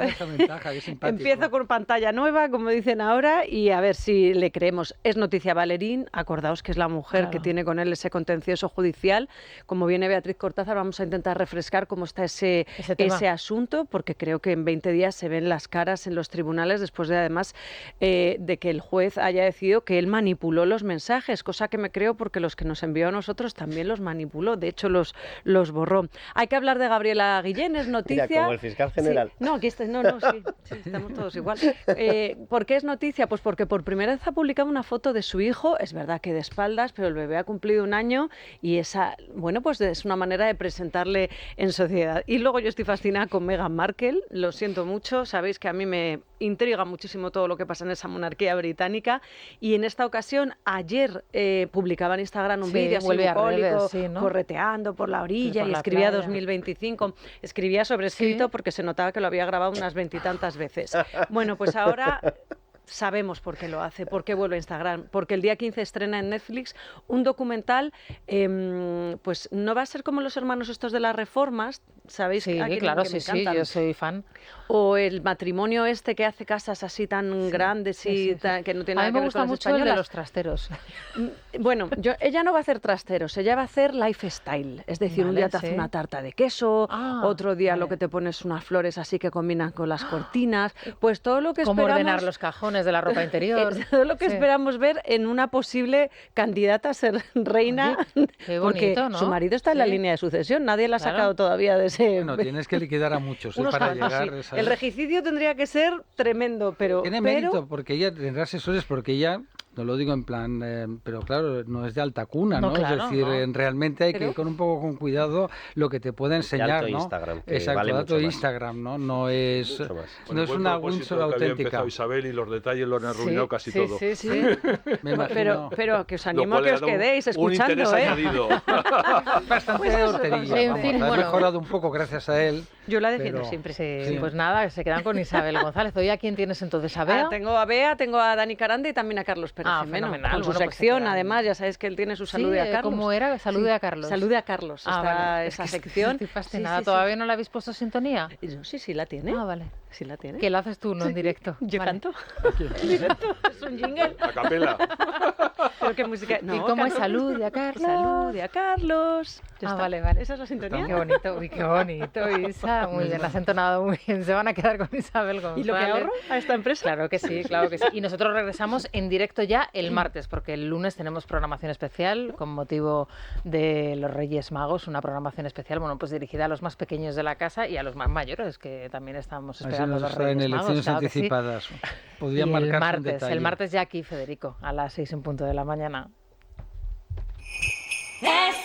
empiezo con pantalla nueva, como dicen ahora, y a ver si le creemos. Es noticia Valerín, acordaos que es la mujer mujer que tiene con él ese contencioso judicial. Como viene Beatriz Cortázar, vamos a intentar refrescar cómo está ese asunto, porque creo que en 20 días se ven las caras en los tribunales después de, además, de que el juez haya decidido que él manipuló los mensajes, cosa que me creo porque los que nos envió a nosotros también los manipuló, de hecho los borró. Hay que hablar de Gabriela Guillén, es noticia. Mira, como el fiscal general. Sí. No, aquí está, sí, estamos todos igual. ¿Por qué es noticia? Pues porque por primera vez ha publicado una foto de su hijo, es verdad que de espaldas, pero el bebé ha cumplido 1 año y esa, bueno, pues es una manera de presentarle en sociedad. Y luego yo estoy fascinada con Meghan Markle, lo siento mucho, sabéis que a mí me intriga muchísimo todo lo que pasa en esa monarquía británica, y en esta ocasión, ayer publicaba en Instagram un vídeo así bucólico, correteando por la orilla, y escribía 2025, escribía sobre escrito porque se notaba que lo había grabado unas 20 y tantas veces. Bueno, pues ahora sabemos por qué lo hace, por qué vuelve a Instagram, porque el día 15 estrena en Netflix un documental, pues no va a ser como los hermanos estos de las reformas, ¿sabéis? Sí, claro, sí, yo soy fan. O el matrimonio este que hace casas así tan grandes y que no tiene nada que ver con las españolas. A mí me gusta mucho el de los trasteros. Bueno, ella no va a hacer trasteros, ella va a hacer lifestyle, es decir, un día te hace una tarta de queso, otro día lo que te pones unas flores así que combinan con las cortinas, pues todo lo que cómo esperamos... ordenar los cajones de la ropa interior. Todo lo que esperamos ver en una posible candidata a ser reina. Oye, qué bonito, porque ¿no? su marido está en la línea de sucesión, nadie la ha sacado todavía de ese... Bueno, tienes que liquidar a muchos para llegar... Sí. El regicidio tendría que ser tremendo, pero... Tiene mérito, porque ella tendrá asesores, porque ella... No lo digo en plan, pero claro, no es de alta cuna, ¿no? Claro, es decir, realmente hay que ir con un poco con cuidado lo que te pueda enseñar, ¿no? Instagram, exacto, vale dato de Instagram, ¿no? No es, no es una Windsor auténtica. auténtica. Isabel y los detalles lo han arruinado casi todo. Sí. Me imagino. Pero que os animo a que os quedéis escuchando, un interés añadido. Bastante horterilla, en fin, ha mejorado un poco gracias a él. Yo la defiendo siempre. Sí, pues nada, se quedan con Isabel González. ¿Hoy a quién tienes entonces? ¿A Bea? Tengo a Bea, tengo a Dani Carande y también a Carlos Pérez Jimeno. Fenomenal. Con su sección, además, ya sabéis que él tiene su Salude a Carlos. ¿Cómo era? Salude a Carlos. Salude a Carlos, vale. esa sección. Estoy fascinada. ¿Todavía no la habéis puesto sintonía? Sí, la tiene. Vale. Sí la tiene. Que la haces tú, no en directo. Yo canto. En directo. Es un jingle. A capela. ¿Pero qué música? ¿Y cómo es Salude a Carlos? Salude a Carlos. Vale. ¿Esa es la sintonía? Qué bonito, qué bonito, Isa. Muy bien, has entonado muy bien. Se van a quedar con Isabel González. ¿Y lo que ahorro a esta empresa? Claro que sí. Y nosotros regresamos en directo ya el martes, porque el lunes tenemos programación especial con motivo de los Reyes Magos, una programación especial, bueno, pues dirigida a los más pequeños de la casa y a los más mayores, que también estamos esperando los Reyes en elecciones Magos. anticipadas. Sí. Podrían Y marcarse el martes ya aquí, Federico, a las 6:00 a.m. Es